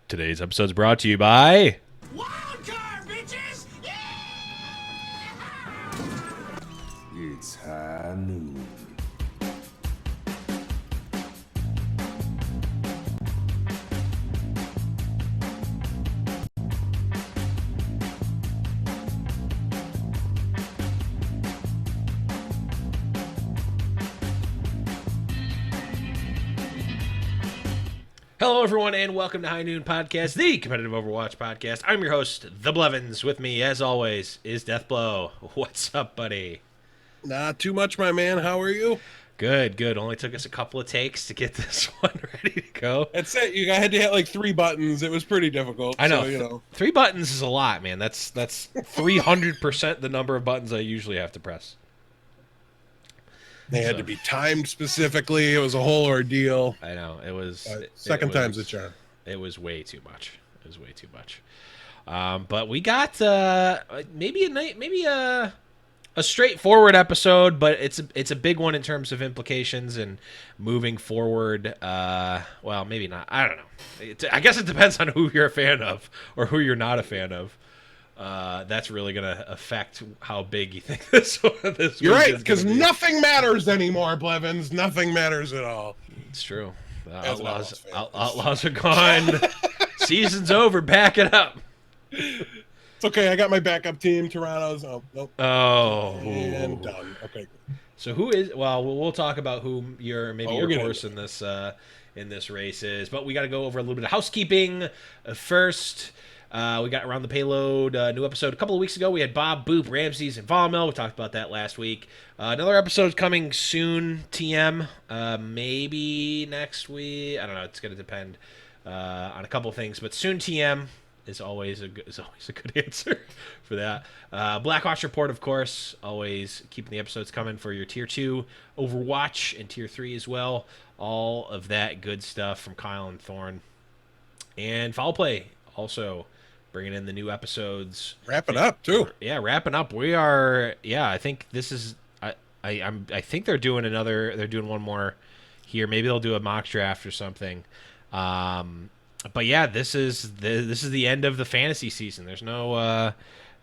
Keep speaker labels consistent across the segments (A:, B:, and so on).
A: Today's episode is brought to you by
B: Wild card, bitches! Yeah!
C: It's high noon.
A: Hello, everyone, and welcome to High Noon Podcast, the competitive Overwatch podcast. I'm your host, The Blevins. With me, as always, is Deathblow. What's up, buddy?
D: Not too much, my man. How are you?
A: Good, good. Only took us a couple of takes to get this one ready to go.
D: That's it. I had to hit like 3 buttons. It was pretty difficult.
A: I know.
D: So,
A: 3 buttons is a lot, man. That's 300% the number of buttons I usually have to press.
D: They had to be timed specifically. It was a whole ordeal.
A: I know. It was...
D: Second time's a charm.
A: It was way too much. It was way too much. But we got maybe a straightforward episode, but it's a big one in terms of implications and moving forward. Well, maybe not. I don't know. I guess it depends on who you're a fan of or who you're not a fan of. That's really going to affect how big you think this
D: You're
A: week
D: right,
A: is
D: because
A: gonna be.
D: nothing matters anymore, Blevins. Nothing matters at all.
A: It's true. The
D: As an
A: outlaws are gone. Season's over. Back it up.
D: It's okay. I got my backup team. Toronto's. Oh, nope.
A: Oh.
D: And done. Okay.
A: So who is? Well, we'll talk about who your horse in this race is, but we got to go over a little bit of housekeeping first. We got Around the Payload, new episode a couple of weeks ago. We had Bob, Boop, Ramses, and Vomel. We talked about that last week. Another episode coming soon, TM, maybe next week. I don't know. It's going to depend on a couple of things, but soon TM is always a good answer for that. Blackwatch Report, of course, always keeping the episodes coming for your Tier 2 Overwatch and Tier 3 as well. All of that good stuff from Kyle and Thorne. And Foul Play, also bringing in the new episodes.
D: Wrapping up, too.
A: Yeah, wrapping up. We are, I think this is, I think they're doing one more here. Maybe they'll do a mock draft or something. But yeah, this is the end of the fantasy season. There's no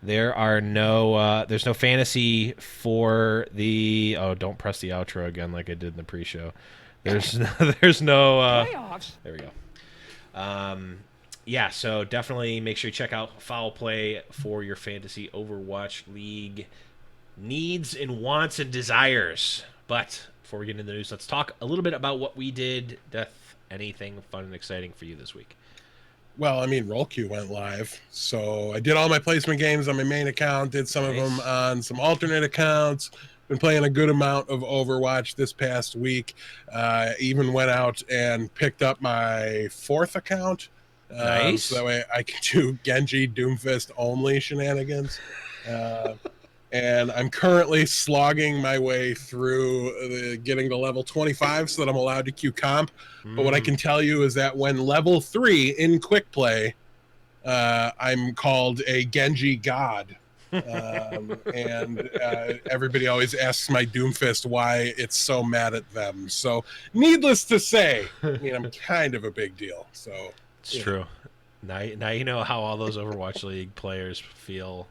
A: there's no fantasy for the, don't press the outro again like I did in the pre-show. There's no
B: Playoffs.
A: there we go. Yeah, so definitely make sure you check out Foul Play for your fantasy Overwatch League needs and wants and desires. But before we get into the news, let's talk a little bit about what we did. Death, anything fun and exciting for you this week?
D: Well, I mean, Roll Queue went live, so I did all my placement games on my main account, did some of them on some alternate accounts, been playing a good amount of Overwatch this past week, even went out and picked up my 4th account,
A: Nice.
D: so that way I can do Genji Doomfist only shenanigans. And I'm currently slogging my way through getting to level 25 so that I'm allowed to queue comp. But what I can tell you is that when level 3 in quick play, I'm called a Genji god. And everybody always asks my Doomfist why it's so mad at them. So needless to say, I'm kind of a big deal. So
A: It's true. Now you know how all those Overwatch League players feel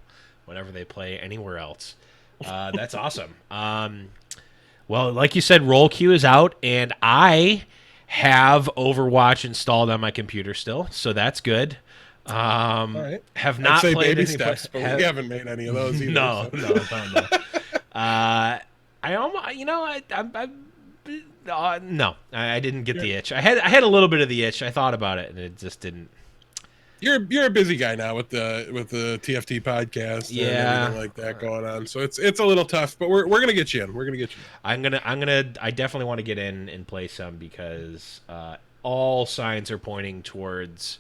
A: whenever they play anywhere else. That's awesome. Well, like you said, Roll Queue is out, and I have Overwatch installed on my computer still, so that's good.
D: all right.
A: Have not
D: I'd say
A: played
D: baby
A: any
D: steps, but we haven't made any of those either.
A: No,
D: so.
A: no. I almost, no, I didn't get the itch. I had a little bit of the itch. I thought about it, and it just didn't.
D: You're a busy guy now with the TFT podcast and everything like that going on. So it's a little tough, but we're gonna get you in. We're gonna get you in.
A: I definitely want to get in and play some because all signs are pointing towards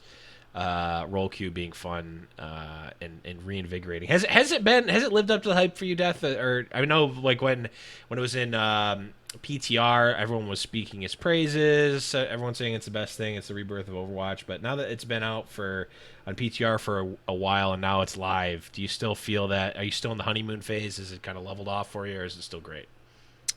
A: Roll Queue being fun and reinvigorating. Has it lived up to the hype for you, Death? Or I know like when it was in PTR, everyone was speaking its praises. Everyone's saying it's the best thing. It's the rebirth of Overwatch. But now that it's been out on PTR for a while and now it's live, do you still feel that? Are you still in the honeymoon phase? Is it kind of leveled off for you, or is it still great?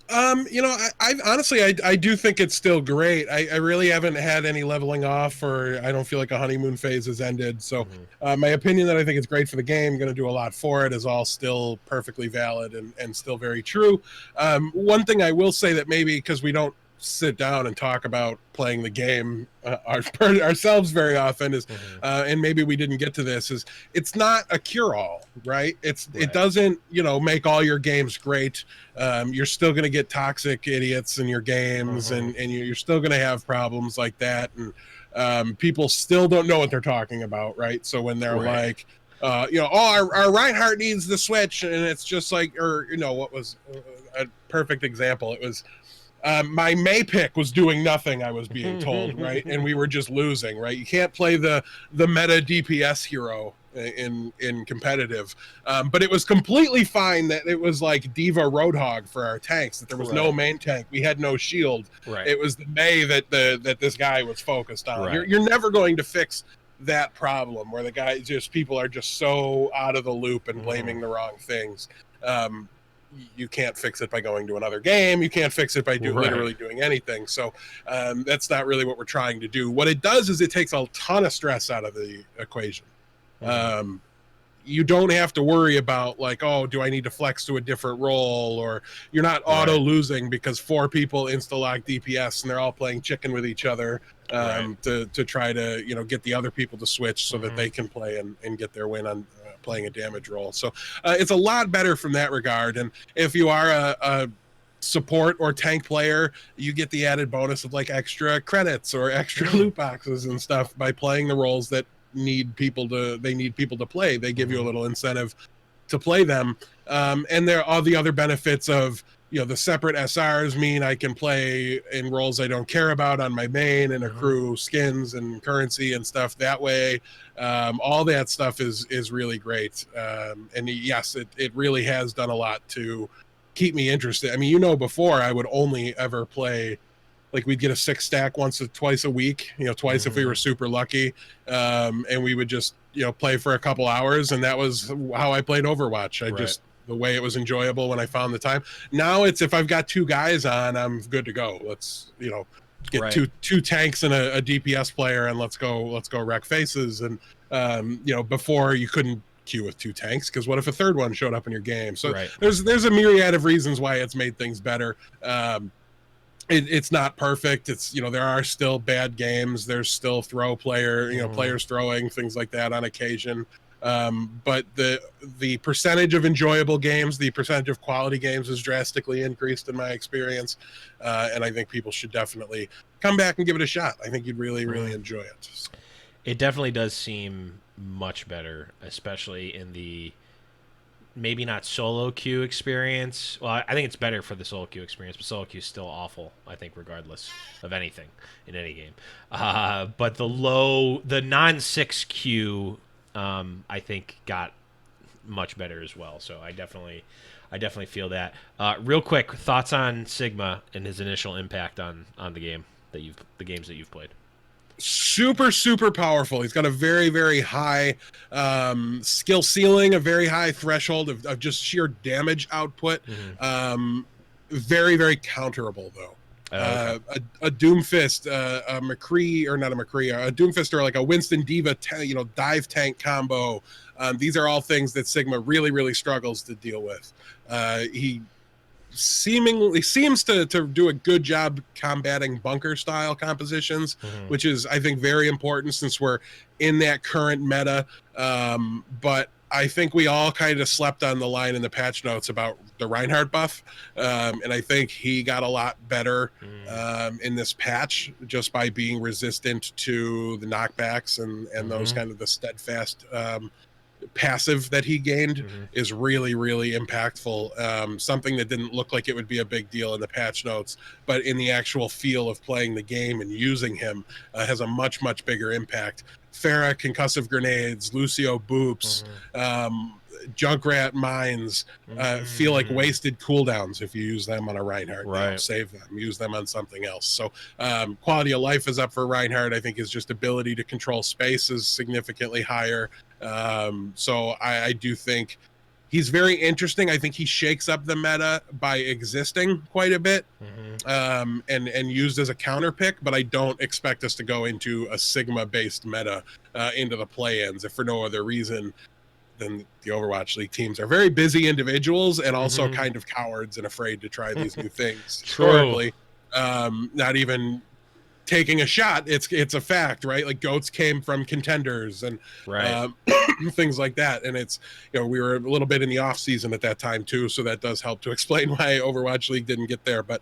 D: I honestly, I do think it's still great. I really haven't had any leveling off, or I don't feel like a honeymoon phase has ended. So, my opinion that I think it's great for the game, going to do a lot for it, is all still perfectly valid and still very true. One thing I will say that maybe because we don't sit down and talk about playing the game ourselves very often is and maybe we didn't get to this, is it's not a cure-all, right? It doesn't make all your games great. You're still going to get toxic idiots in your games, and you're still going to have problems like that, and people still don't know what they're talking about, right? So when they're like our Reinhardt needs the switch, and it's just like, or what was a perfect example, it was my May pick was doing nothing, I was being told, right? And we were just losing, right? You can't play the meta DPS hero in competitive. But it was completely fine that it was like Diva Roadhog for our tanks, that there was no main tank. We had no shield. It was the May that this guy was focused on. You're never going to fix that problem where people are just so out of the loop and blaming the wrong things. You can't fix it by going to another game. You can't fix it by literally doing anything. So that's not really what we're trying to do. What it does is it takes a ton of stress out of the equation. You don't have to worry about like, oh, do I need to flex to a different role? Or you're not auto losing because 4 people insta-lock DPS and they're all playing chicken with each other to try to get the other people to switch so that they can play and get their win on playing a damage role. So it's a lot better from that regard. And if you are a support or tank player, you get the added bonus of like extra credits or extra loot boxes and stuff by playing the roles that need people to play. They give you a little incentive to play them. And there are all the other benefits of the separate SRs mean I can play in roles I don't care about on my main and accrue skins and currency and stuff that way. All that stuff is really great. And yes, it really has done a lot to keep me interested. I mean, before I would only ever play, like we'd get a 6 stack once or twice a week, twice if we were super lucky. And we would just, play for a couple hours. And that was how I played Overwatch. The way it was enjoyable when I found the time. Now it's, if I've got 2 guys on, I'm good to go. Let's, get two tanks and a DPS player, and let's go wreck faces. And, before you couldn't queue with 2 tanks because what if a third one showed up in your game? So there's a myriad of reasons why it's made things better. It's not perfect. It's, there are still bad games. There's still players throwing things like that on occasion. But the percentage of enjoyable games, the percentage of quality games has drastically increased in my experience. And I think people should definitely come back and give it a shot. I think you'd really, really enjoy it.
A: It definitely does seem much better, especially in the maybe not solo queue experience. Well, I think it's better for the solo queue experience, but solo queue is still awful, I think, regardless of anything in any game. But the non-6 queue, I think got much better as well. So I definitely feel that. Real quick, thoughts on Sigma and his initial impact on the game the games that you've played.
D: Super, super powerful. He's got a very, very high skill ceiling, a very high threshold of just sheer damage output. Very, very counterable though. A Doomfist, a McCree, or not a McCree, a Doomfist, or like a Winston Diva, dive tank combo. These are all things that Sigma really, really struggles to deal with. He seemingly seems to do a good job combating bunker style compositions, which is, I think, very important since we're in that current meta. But I think we all kind of slept on the line in the patch notes about the Reinhardt buff. And I think he got a lot better in this patch just by being resistant to the knockbacks and those kind of the steadfast passive that he gained is really, really impactful. Something that didn't look like it would be a big deal in the patch notes, but in the actual feel of playing the game and using him has a much, much bigger impact. Pharah concussive grenades, Lucio boops, Junkrat mines feel like wasted cooldowns if you use them on a Reinhardt. Save them, use them on something else. So quality of life is up for Reinhardt. I think his just ability to control space is significantly higher. So I do think He's very interesting. I think he shakes up the meta by existing quite a bit, and used as a counter pick. But I don't expect us to go into a Sigma-based meta into the play-ins, if for no other reason than the Overwatch League teams are very busy individuals and also kind of cowards and afraid to try these new things. Historically, not even taking a shot. It's a fact, right? Like goats came from contenders and things like that. And it's, we were a little bit in the off season at that time too. So that does help to explain why Overwatch League didn't get there. But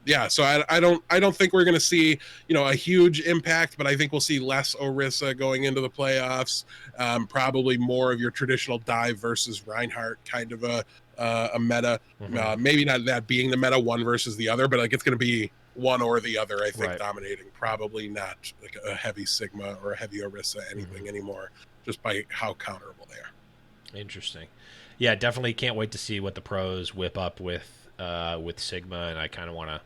D: yeah, so I don't think we're going to see, a huge impact, but I think we'll see less Orisa going into the playoffs. Probably more of your traditional dive versus Reinhardt kind of a meta. Maybe not that being the meta one versus the other, but like it's going to be one or the other, I think, dominating. Probably not like a heavy Sigma or a heavy Orisa anything anymore, just by how counterable they are.
A: Interesting. Yeah, definitely can't wait to see what the pros whip up with Sigma, and I kind of want to.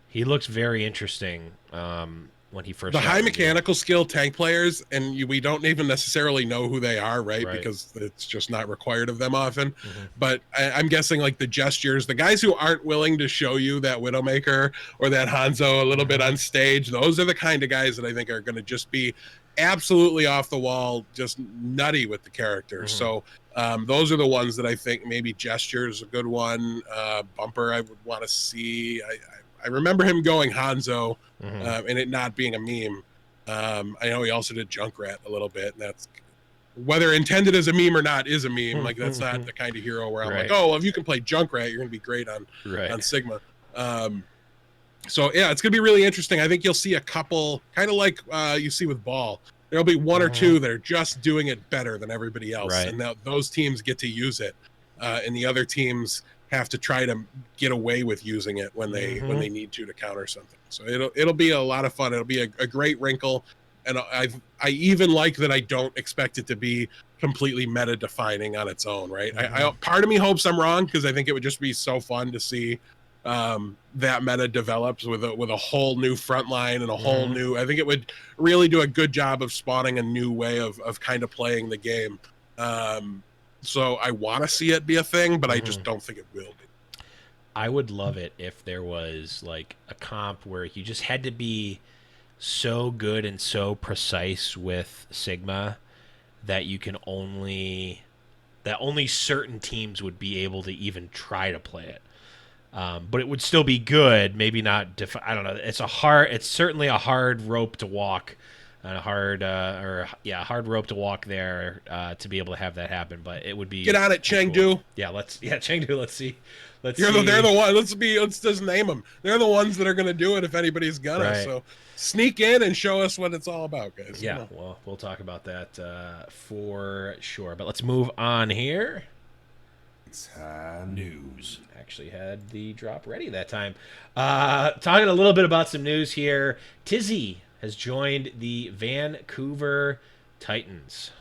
A: He looks very interesting when he first.
D: The high mechanical skill tank players, and we don't even necessarily know who they are, right? Because it's just not required of them often. But I'm guessing like the gestures, the guys who aren't willing to show you that Widowmaker or that Hanzo a little bit on stage, those are the kind of guys that I think are going to just be absolutely off the wall, just nutty with the character. So those are the ones that I think maybe Gesture's a good one. Bumper I would want to see. I remember him going Hanzo and it not being a meme. I know he also did Junkrat a little bit, and that's whether intended as a meme or not is a meme. Like that's not the kind of hero where I'm like, oh, well, if you can play Junkrat, you're going to be great on Sigma. So yeah, it's going to be really interesting. I think you'll see a couple, kind of like you see with Ball. There'll be one or two that are just doing it better than everybody else, and now those teams get to use it, and the other teams have to try to get away with using it when they need to counter something. So it'll be a lot of fun. It'll be a great wrinkle, and I even like that I don't expect it to be completely meta defining on its own. Right? I part of me hopes I'm wrong, because I think it would just be so fun to see that meta develops with a whole new front line and a whole new. I think it would really do a good job of spawning a new way of kind of playing the game. So I want to see it be a thing, but I just don't think it will be.
A: I would love it if there was like a comp where you just had to be so good and so precise with Sigma that only certain teams would be able to even try to play it. But it would still be good, maybe not. I don't know. It's certainly a hard rope to walk. A hard rope to walk there to be able to have that happen, but it would be.
D: Get on it, Chengdu.
A: Cool. Chengdu. Let's see.
D: They're the one. Let's just name them. They're the ones that are going to do it if anybody's gonna. So sneak in and show us what it's all about, guys.
A: Yeah, well, we'll talk about that for sure. But let's move on here.
C: It's news.
A: Actually had the drop ready that time. Talking a little bit about some news here. Tizzy has joined the Vancouver Titans.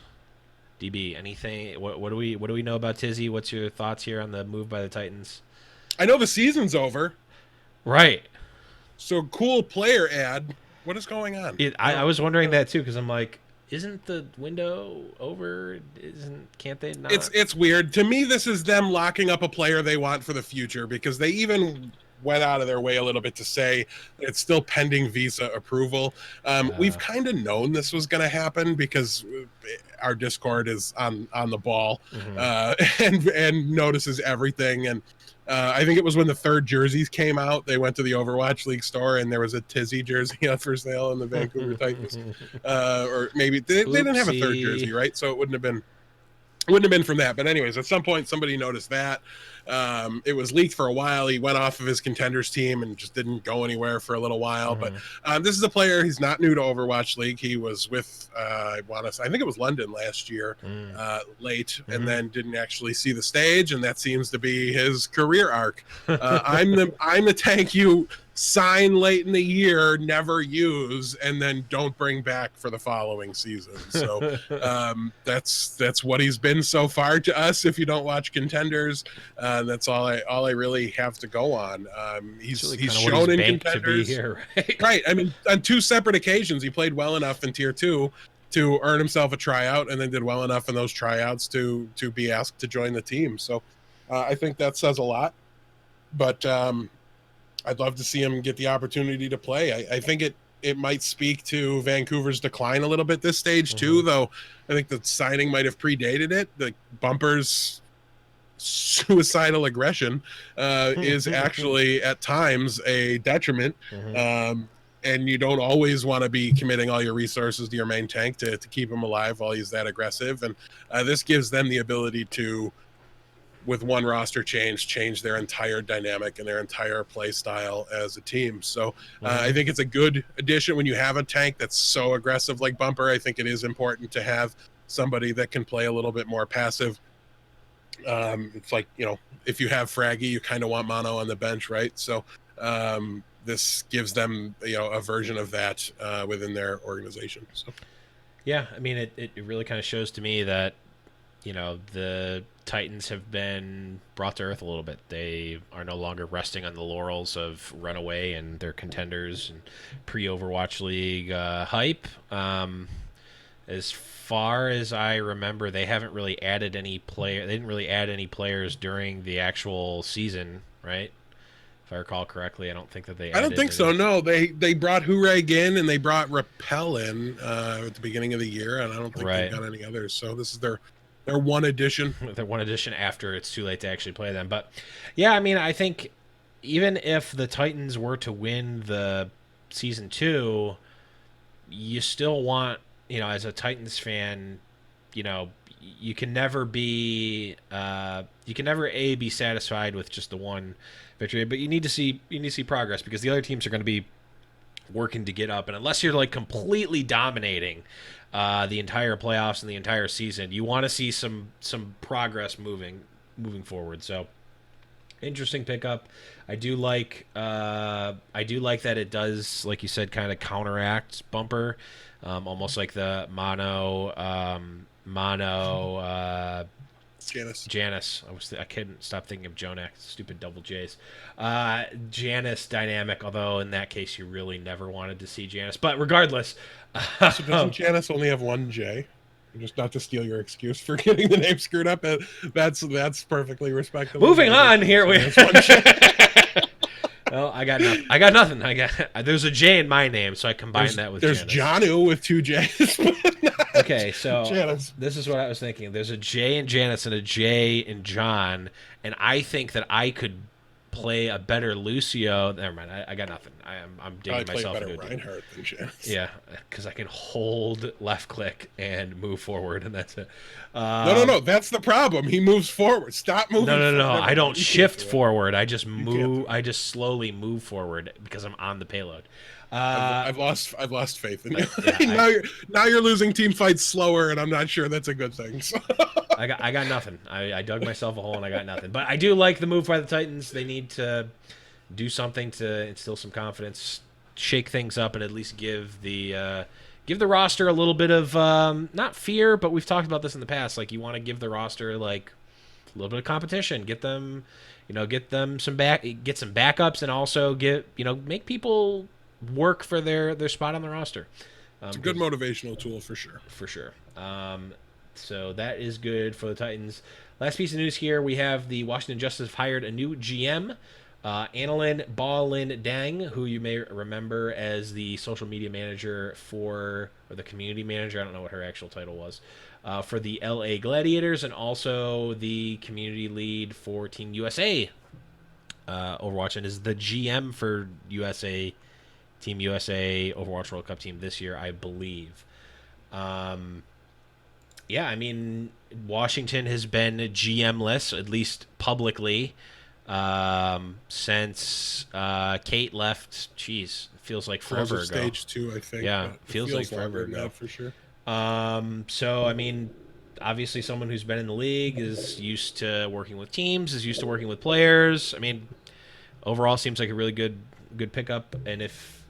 A: DB, anything? What do we know about Tizzy? What's your thoughts here on the move by the Titans?
D: I know the season's over.
A: Right.
D: So cool player ad. What is going on?
A: I was wondering that too, because I'm like, isn't the window over? Can't they not?
D: It's weird. To me, this is them locking up a player they want for the future, because they even went out of their way a little bit to say it's still pending visa approval. We've kind of known this was going to happen, because our Discord is on the ball and notices everything. And I think it was when the third jerseys came out, they went to the Overwatch League store and there was a Tizzy jersey on for sale in the Vancouver Titans. Or maybe they didn't have a third jersey, right? So it wouldn't have been from that. But anyways, at some point somebody noticed that. It was leaked for a while. He went off of his contenders team and just didn't go anywhere for a little while. But this is a player. He's not new to Overwatch League. He was with I think it was London last year, late, and then didn't actually see the stage. And that seems to be his career arc. I'm the tank you sign late in the year, never use, and then don't bring back for the following season. So that's what he's been so far to us. If you don't watch contenders, that's all I really have to go on. He's shown in contenders
A: to be here,
D: right? I mean, on two separate occasions, he played well enough in tier 2 to earn himself a tryout, and then did well enough in those tryouts to be asked to join the team. So I think that says a lot. But I'd love to see him get the opportunity to play. I think it might speak to Vancouver's decline a little bit this stage too, though I think the signing might have predated it. The Bumper's suicidal aggression is actually at times a detriment. And you don't always want to be committing all your resources to your main tank to keep him alive while he's that aggressive. And this gives them the ability to, with one roster change their entire dynamic and their entire play style as a team. So I think it's a good addition when you have a tank that's so aggressive like Bumper. I think it is important to have somebody that can play a little bit more passive. It's like, if you have Fraggy, you kind of want mono on the bench, right? So this gives them, a version of that within their organization. So
A: yeah, I mean, it really kind of shows to me that, the Titans have been brought to earth a little bit. They are no longer resting on the laurels of Runaway and their contenders and pre-Overwatch League hype. As far as I remember, they haven't really added any They didn't really add any players during the actual season, right? If I recall correctly, I don't think that they.
D: I don't think so. No, they brought Hurag in and they brought Repel in at the beginning of the year, and I don't think they've got any others. So this is their one edition.
A: Their one edition after it's too late to actually play them. But yeah, I mean, I think even if the Titans were to win the season 2, you still want, as a Titans fan, you can never be be satisfied with just the one victory, but you need to see progress, because the other teams are going to be working to get up, and unless you're like completely dominating the entire playoffs and the entire season, you want to see some progress moving forward. So interesting pickup. I do like that it does, like you said, kind of counteract Bumper, almost like the mono Janice. I couldn't stop thinking of Jonak. Stupid double J's. Janice dynamic. Although in that case, you really never wanted to see Janice. But regardless,
D: so doesn't Janice only have one J? Just not to steal your excuse for getting the name screwed up. That's perfectly respectable.
A: Moving on here. Well, I got nothing. There's a J in my name, so I combined that with
D: Janice. There's Janu with 2 J's.
A: Okay, so
D: Janice.
A: This is what I was thinking. There's a J in Janice and a J in John, and I think that I could play a better Lucio. Never mind. I got nothing. I'm digging myself a good
D: Reinhardt than Janice.
A: Yeah, because I can hold left click and move forward, and that's it.
D: No. That's the problem. He moves forward. Stop moving.
A: No. I don't shift forward. I just move. I just slowly move forward because I'm on the payload.
D: I've lost faith in you. Yeah, now you're losing team fights slower, and I'm not sure that's a good thing. So.
A: I got nothing. I dug myself a hole and I got nothing. But I do like the move by the Titans. They need to do something to instill some confidence, shake things up, and at least give the roster a little bit of not fear, but we've talked about this in the past. Like, you want to give the roster like a little bit of competition, get them some backups, and also make people work for their spot on the roster.
D: It's a good motivational tool for sure.
A: For sure. So that is good for the Titans. Last piece of news here, we have the Washington Justice hired a new GM, Annalyn Ballin Dang, who you may remember as the social media manager or the community manager, I don't know what her actual title was, for the LA Gladiators, and also the community lead for Team USA Overwatch, and is the GM for Team USA Overwatch World Cup team this year, I believe. Yeah, I mean, Washington has been GM-less, at least publicly, since Kate left. Jeez, it feels like forever ago.
D: Stage 2, I think.
A: Yeah, feels like forever ago.
D: For sure.
A: So, I mean, obviously someone who's been in the league, is used to working with teams, is used to working with players. I mean, overall seems like a really good pickup. And if,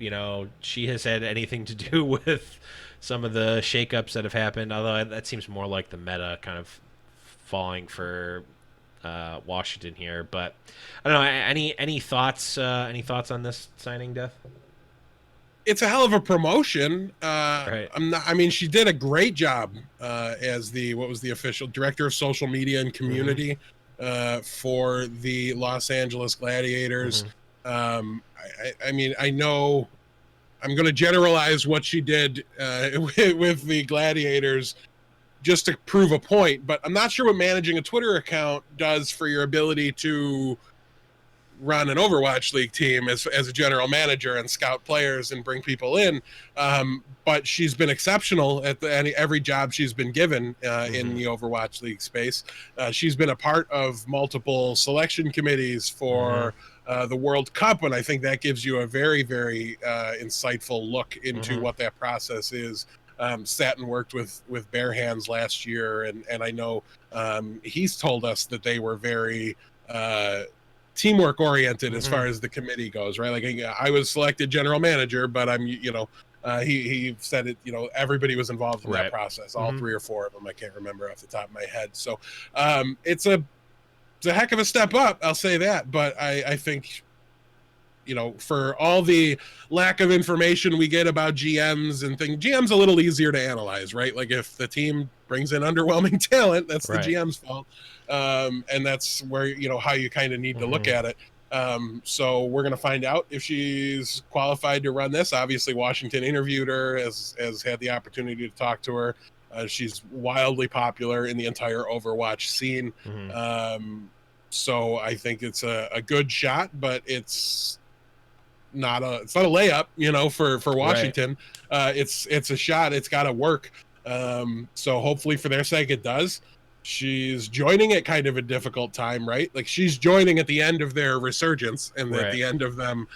A: she has had anything to do with some of the shakeups that have happened, although that seems more like the meta kind of falling for Washington here. But I don't know. Any thoughts? Any thoughts on this signing, Death?
D: it's a hell of a promotion.
A: Right.
D: I mean, she did a great job as what was the official director of social media and community for the Los Angeles Gladiators. I mean, I know I'm going to generalize what she did with the Gladiators just to prove a point, but I'm not sure what managing a Twitter account does for your ability to run an Overwatch League team as a general manager and scout players and bring people in. But she's been exceptional at every job she's been given in the Overwatch League space. She's been a part of multiple selection committees for the World Cup, and I think that gives you a very, very insightful look into what that process is. Sat and worked with Bare Hands last year, and I know he's told us that they were very teamwork oriented as far as the committee goes, right? Like I was selected general manager, but I'm, he said it, everybody was involved in that process, all 3 or 4 of them. I can't remember off the top of my head. So it's a heck of a step up, I'll say that. But I think, for all the lack of information we get about GMs and things, GM's a little easier to analyze, right? Like if the team brings in underwhelming talent, that's the GM's fault. And that's where, how you kind of need to look at it. So we're going to find out if she's qualified to run this. Obviously, Washington interviewed her, has had the opportunity to talk to her. She's wildly popular in the entire Overwatch scene. So I think it's a good shot, but it's not a layup, for Washington. It's a shot. It's got to work. So hopefully for their sake, it does. She's joining at kind of a difficult time, right? Like she's joining at the end of their resurgence and at the end of them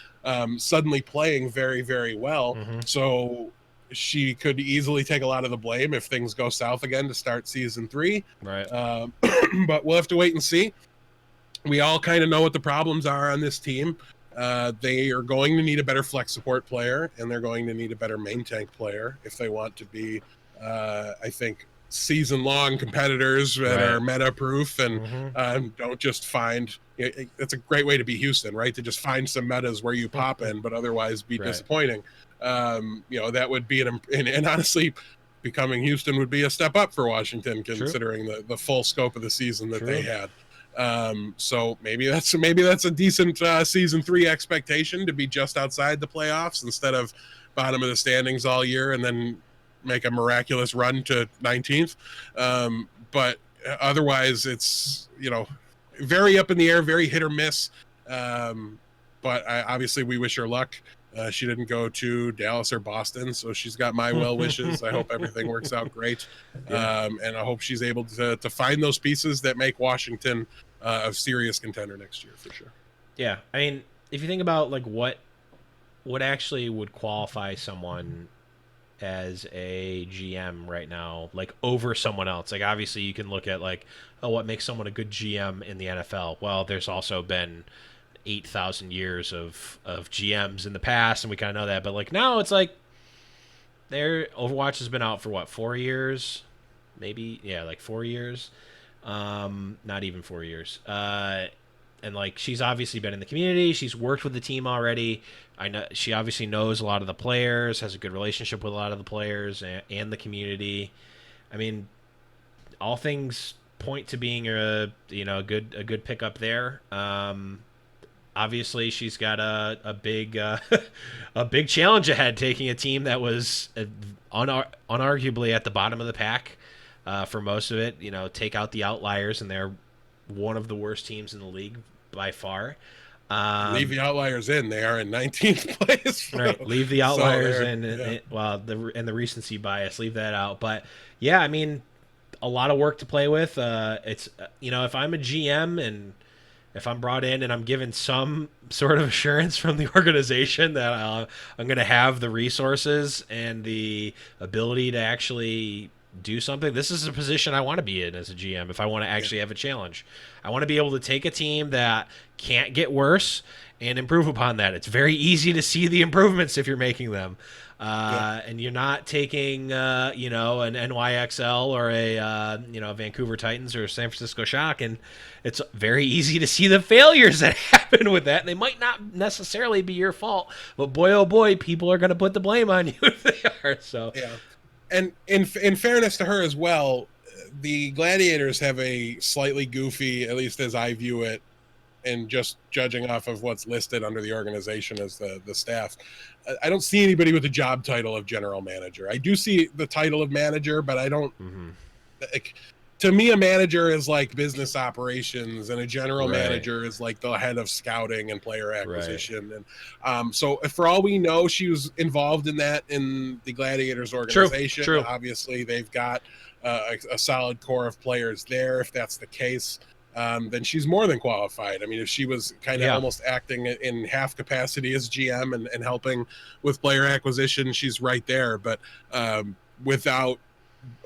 D: suddenly playing very, very well. So she could easily take a lot of the blame if things go south again to start season 3. But we'll have to wait and see. We all kind of know what the problems are on this team. They are going to need a better flex support player, and they're going to need a better main tank player if they want to be, I think, season-long competitors that are meta-proof and don't just find it's a great way to be Houston, right? To just find some metas where you pop in, but otherwise be disappointing. That would be and honestly, becoming Houston would be a step up for Washington, considering the full scope of the season that they had. So maybe that's a decent season 3 expectation, to be just outside the playoffs instead of bottom of the standings all year and then make a miraculous run to 19th. But otherwise it's, very up in the air, very hit or miss. But obviously we wish her luck. She didn't go to Dallas or Boston, so she's got my well wishes. I hope everything works out great. And I hope she's able to find those pieces that make Washington a serious contender next year for sure.
A: Yeah. I mean, if you think about like what actually would qualify someone as a GM right now, like over someone else, like obviously you can look at like, what makes someone a good GM in the NFL? Well, there's also been 8,000 years of GMs in the past, and we kind of know that. But like now, it's like Overwatch has been out for 4 years, maybe, like 4 years, not even 4 years. And like she's obviously been in the community, she's worked with the team already. I know she obviously knows a lot of the players, has a good relationship with a lot of the players and the community. I mean, all things point to being a good pickup there. Obviously, she's got a big a big challenge ahead, taking a team that was unarguably at the bottom of the pack for most of it. Take out the outliers, and they're one of the worst teams in the league by far.
D: Leave the outliers in; they are in 19th place.
A: Right, leave the outliers in. And the recency bias, leave that out. But yeah, I mean, a lot of work to play with. It's if I'm a GM and if I'm brought in and I'm given some sort of assurance from the organization that I'm going to have the resources and the ability to actually do something, this is a position I want to be in as a GM. If I want to actually have a challenge, I want to be able to take a team that can't get worse and improve upon that. It's very easy to see the improvements if you're making them. And you're not taking, an NYXL or a Vancouver Titans or San Francisco Shock, and it's very easy to see the failures that happen with that. And they might not necessarily be your fault, but boy, oh boy, people are going to put the blame on you if they are. So
D: yeah, and in fairness to her as well, the Gladiators have a slightly goofy, at least as I view it, and just judging off of what's listed under the organization as the staff, I don't see anybody with the job title of general manager. I do see the title of manager, but I don't. Like, to me, a manager is like business operations, and a general manager is like the head of scouting and player acquisition. And so, for all we know, she was involved in that in the Gladiators organization.
A: True.
D: Obviously, they've got a solid core of players there. If that's the case, then she's more than qualified. I mean, if she was kind of almost acting in half capacity as GM and helping with player acquisition, she's right there. But without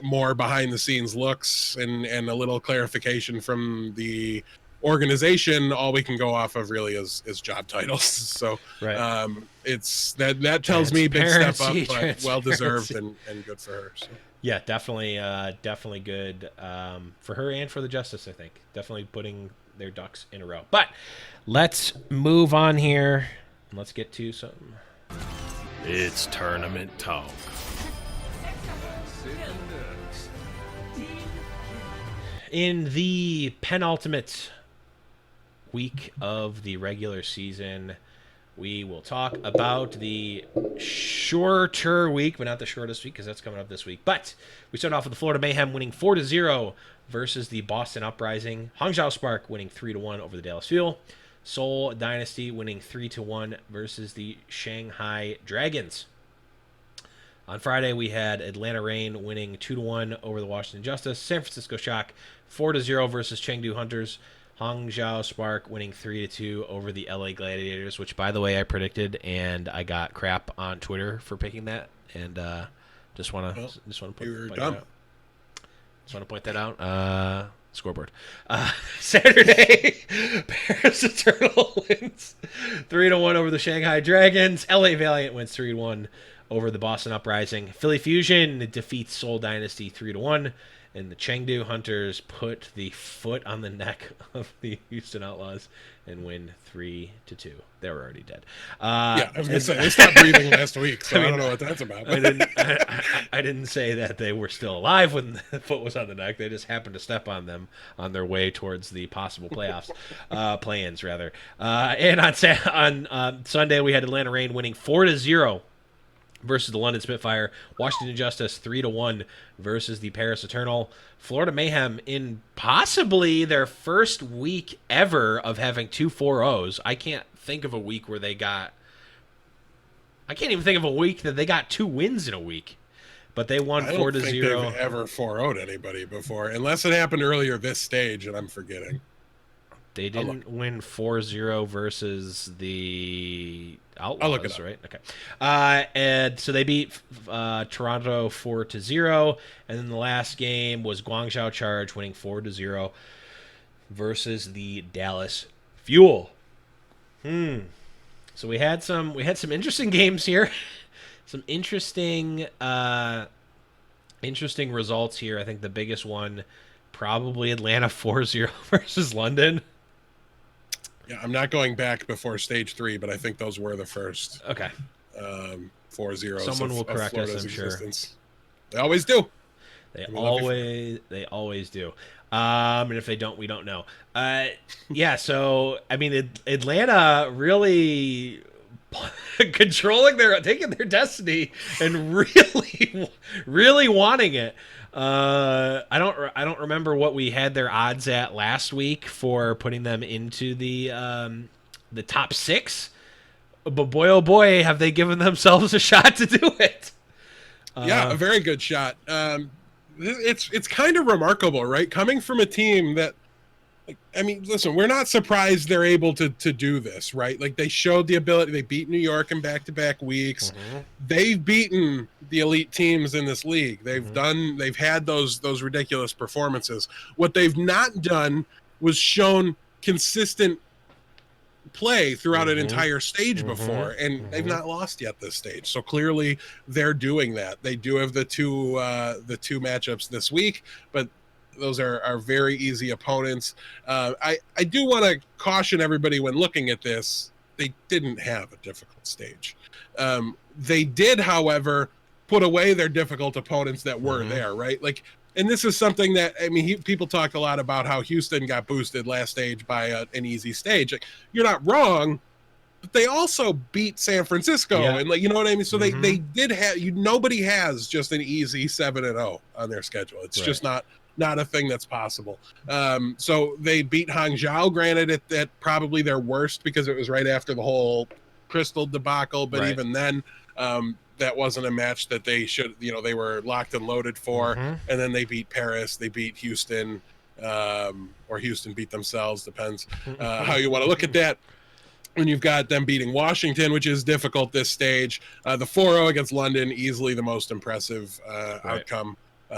D: more behind the scenes looks and a little clarification from the organization, all we can go off of really is job titles. So it's that tells me big step up, but well deserved and good for her. So.
A: Yeah, definitely good for her and for the Justice, I think. Definitely putting their ducks in a row. But let's move on here and let's get to something.
C: It's tournament talk.
A: In the penultimate week of the regular season, we will talk about the shorter week, but not the shortest week because that's coming up this week. But we start off with the Florida Mayhem winning 4-0 versus the Boston Uprising. Hangzhou Spark winning 3-1 over the Dallas Fuel. Seoul Dynasty winning 3-1 versus the Shanghai Dragons. On Friday, we had Atlanta Reign winning 2-1 over the Washington Justice. San Francisco Shock 4-0 versus Chengdu Hunters. Hangzhou Spark winning 3-2 over the LA Gladiators, which, by the way, I predicted, and I got crap on Twitter for picking that. And just want to point that out. Scoreboard. Saturday, Paris Eternal wins 3-1 over the Shanghai Dragons. LA Valiant wins 3-1 over the Boston Uprising. Philly Fusion defeats Seoul Dynasty 3-1. And the Chengdu Hunters put the foot on the neck of the Houston Outlaws and win 3-2. They were already dead.
D: I was going to say, they stopped breathing last week, so I don't know what that's about.
A: I didn't say that they were still alive when the foot was on the neck. They just happened to step on them on their way towards the possible playoffs, play-ins, rather. And on Sunday, we had Atlanta Reign winning 4-0 versus the London Spitfire. Washington Justice 3-1 versus the Paris Eternal. Florida Mayhem in possibly their first week ever of having 2 4-0s. I can't think of a week where they got... I can't even think of a week that they got 2 wins in a week. But they won 4-0.
D: I don't think they've ever 4-0'd anybody before, unless it happened earlier this stage, and I'm forgetting.
A: They didn't win 4-0 versus the Outlaws, right? Okay. And so they beat Toronto 4-0, and then the last game was Guangzhou Charge winning 4-0 versus the Dallas Fuel. So we had some interesting games here. Some interesting results here. I think the biggest one probably Atlanta 4-0 versus London.
D: Yeah, I'm not going back before stage 3, but I think those were the first.
A: Okay.
D: 4-0.
A: Someone will correct us, I'm sure.
D: They always do.
A: They always do. And if they don't, we don't know. Yeah. So I mean, Atlanta really taking their destiny and really wanting it. I don't remember what we had their odds at last week for putting them into the top 6, but boy oh boy have they given themselves a shot to do it.
D: Yeah, a very good shot. It's kind of remarkable, right? Coming from a team that, I mean, listen, we're not surprised they're able to do this, right? Like, they showed the ability. They beat New York in back-to-back weeks. Mm-hmm. They've beaten the elite teams in this league. They've had those ridiculous performances. What they've not done was shown consistent play throughout an entire stage before, and they've not lost yet this stage. So clearly they're doing that. They do have the two matchups this week, but those are very easy opponents. I do want to caution everybody when looking at this, they didn't have a difficult stage. They did, however, put away their difficult opponents that were there, right? Like, and this is something that, I mean, people talked a lot about how Houston got boosted last stage by an easy stage. Like, you're not wrong, but they also beat San Francisco, and like, you know what I mean? So they did have, nobody has just an easy 7-0 on their schedule. It's just not a thing that's possible. So they beat Hangzhou, granted at probably their worst because it was right after the whole Crystal debacle, but even then, that wasn't a match that they should, they were locked and loaded for. And then they beat Paris, they beat Houston, or Houston beat themselves, depends how you want to look at that. And you've got them beating Washington, which is difficult this stage. The 4-0 against London, easily the most impressive outcome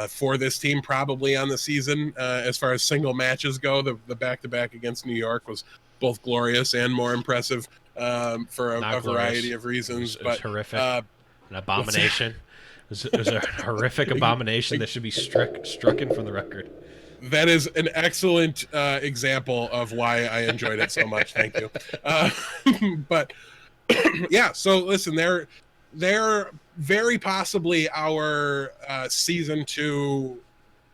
D: for this team probably on the season. As far as single matches go, the back-to-back against New York was both glorious and more impressive for a variety of reasons.
A: It was horrific. An abomination. It was a horrific abomination that should be stricken from the record.
D: That is an excellent example of why I enjoyed it so much. Thank you. But yeah, so listen, they're very possibly our season 2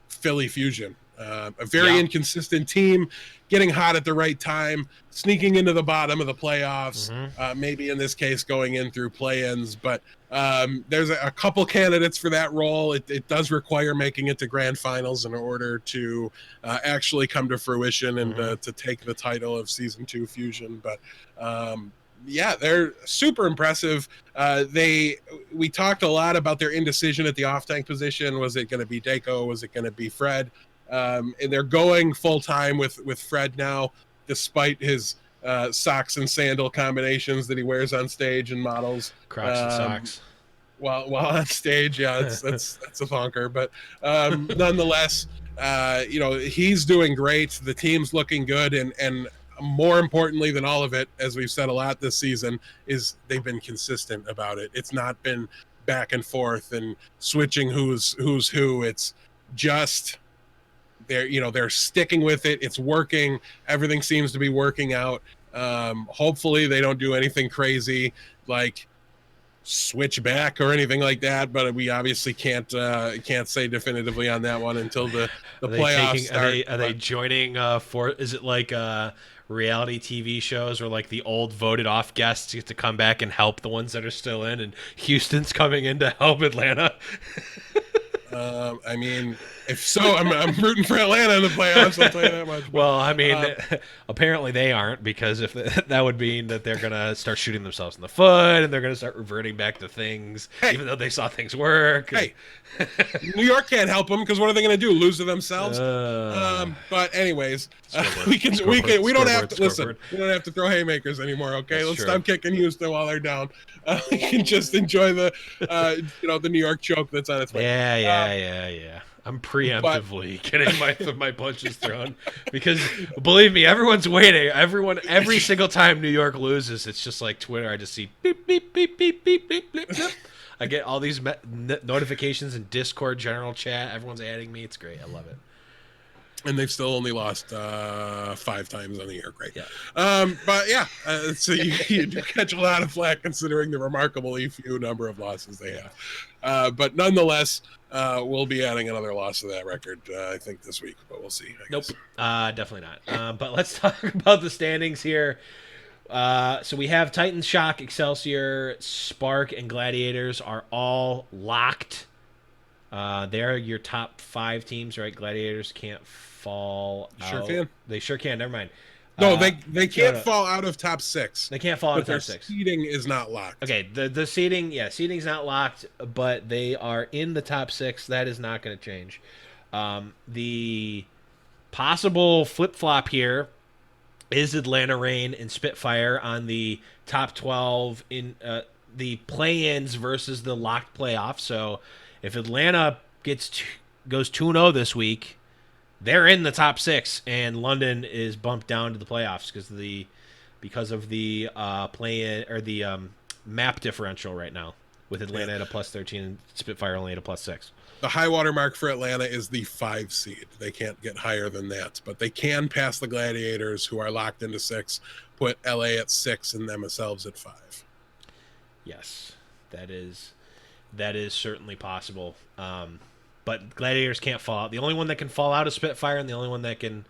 D: Philly Fusion. A very inconsistent team, getting hot at the right time, sneaking into the bottom of the playoffs, maybe in this case going in through play-ins, but there's a couple candidates for that role. It does require making it to grand finals in order to actually come to fruition and to take the title of Season 2 Fusion. But yeah, they're super impressive. We talked a lot about their indecision at the off-tank position. Was it going to be Dako? Was it going to be Fred? And they're going full-time with Fred now, despite his socks and sandal combinations that he wears on stage and models.
A: Crocs and socks.
D: While on stage, that's a thonker. But nonetheless, he's doing great. The team's looking good, and more importantly than all of it, as we've said a lot this season, is they've been consistent about it. It's not been back and forth and switching who's who. It's just they're sticking with it. It's working. Everything seems to be working out. Hopefully they don't do anything crazy like switch back or anything like that, but we obviously can't say definitively on that one until the playoffs start.
A: Are they joining is it like reality TV shows where like the old voted off guests get to come back and help the ones that are still in, and Houston's coming in to help Atlanta?
D: I mean, if so, I'm rooting for Atlanta in the playoffs. I'll tell you that much. But,
A: well, I mean, apparently they aren't, because if that would mean that they're gonna start shooting themselves in the foot and they're gonna start reverting back to things, even though they saw things work.
D: Hey, New York can't help them because what are they gonna do? Lose to themselves? But anyways, we don't have to listen. We don't have to throw haymakers anymore. Okay, let's stop kicking Houston while they're down. We can just enjoy the the New York choke that's on its way.
A: Yeah. I'm preemptively getting my punches thrown because, believe me, everyone's waiting. Every single time New York loses, it's just like Twitter. I just see beep, beep, beep, beep, beep, beep, beep, beep. I get all these notifications in Discord general chat. Everyone's adding me. It's great. I love it.
D: And they've still only lost 5 times on the year. Great. Yeah. But yeah, so you do catch a lot of flack considering the remarkably few number of losses they have. But nonetheless, we'll be adding another loss to that record, I think, this week. But we'll see.
A: Nope. Definitely not. But let's talk about the standings here. So we have Titans, Shock, Excelsior, Spark, and Gladiators are all locked. They're your top 5 teams, right? Gladiators can't fall out.
D: Sure can.
A: They sure can. Never mind.
D: No, they can't fall out of top 6.
A: They can't fall out of top 6.
D: Their seeding is not locked.
A: Okay, the seeding, seeding's not locked, but they are in the top 6. That is not going to change. The possible flip-flop here is Atlanta Reign and Spitfire on the top 12 in the play-ins versus the locked playoff. So if Atlanta goes 2-0 this week, they're in the top 6, and London is bumped down to the playoffs because the because of the play or the map differential right now, with Atlanta at a +13 and Spitfire only at a +6.
D: The high water mark for Atlanta is the 5 seed. They can't get higher than that, but they can pass the Gladiators, who are locked into 6, put LA at 6 and themselves at 5.
A: Yes, that is certainly possible. But Gladiators can't fall out. The only one that can fall out is Spitfire, and the only one that can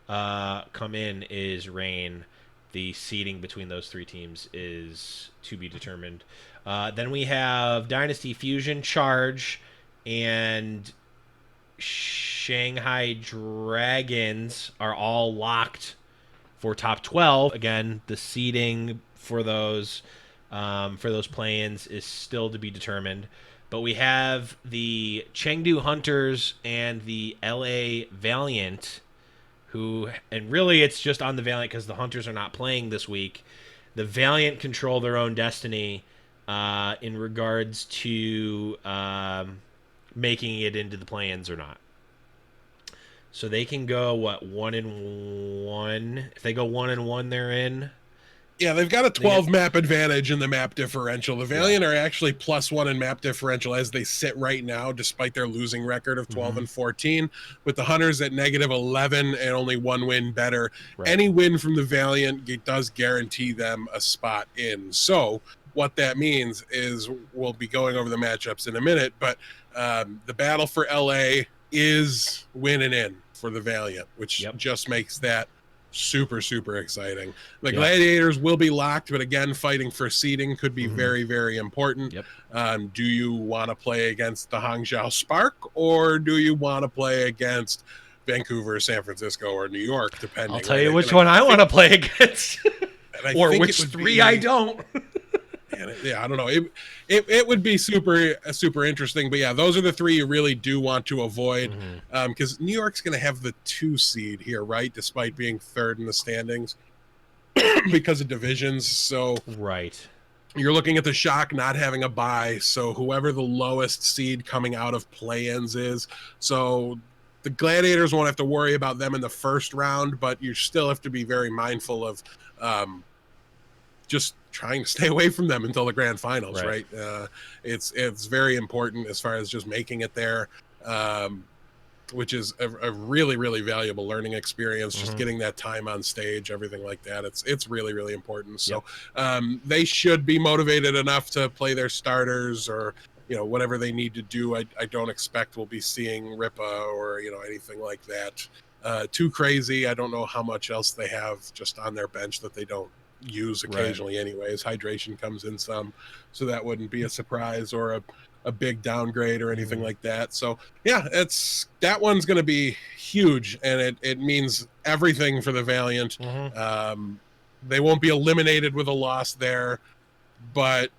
A: come in is Reign. The seeding between those 3 teams is to be determined. Then we have Dynasty Fusion, Charge, and Shanghai Dragons are all locked for top 12. Again, the seeding for those play-ins is still to be determined. But we have the Chengdu Hunters and the LA Valiant, and really it's just on the Valiant because the Hunters are not playing this week. The Valiant control their own destiny in regards to making it into the play-ins or not. So they can go 1-1. If they go 1-1, they're in.
D: Yeah, they've got a 12 map advantage in the map differential. The Valiant are actually +1 in map differential as they sit right now, despite their losing record of 12 and 14, with the Hunters at -11 and only 1 win better. Right. Any win from the Valiant does guarantee them a spot in. So what that means is, we'll be going over the matchups in a minute, but the battle for LA is winning in for the Valiant, which just makes that super, super exciting. The Gladiators will be locked, but again, fighting for seeding could be very, very important. Do you want to play against the Hangzhou Spark, or do you want to play against Vancouver, San Francisco, or New York, depending?
A: I'll tell you which one I want to play against. Or which 3 I don't.
D: Yeah, I don't know. It would be super interesting, but yeah, those are the 3 you really do want to avoid, because New York's going to have the 2 seed here, right? Despite being 3rd in the standings because of divisions. So you're looking at the Shock not having a bye, so whoever the lowest seed coming out of play-ins is. So the Gladiators won't have to worry about them in the first round, but you still have to be very mindful of just trying to stay away from them until the grand finals, right? It's very important as far as just making it there, which is a really, really valuable learning experience. Just getting that time on stage, everything like that. It's really, really important. So they should be motivated enough to play their starters, or whatever they need to do. I don't expect we'll be seeing Ripa or anything like that too crazy. I don't know how much else they have just on their bench that they don't use occasionally anyways. Hydration comes in some, so that wouldn't be a surprise or a big downgrade or anything like that. So yeah, that one's going to be huge, and it means everything for the Valiant. They won't be eliminated with a loss there, but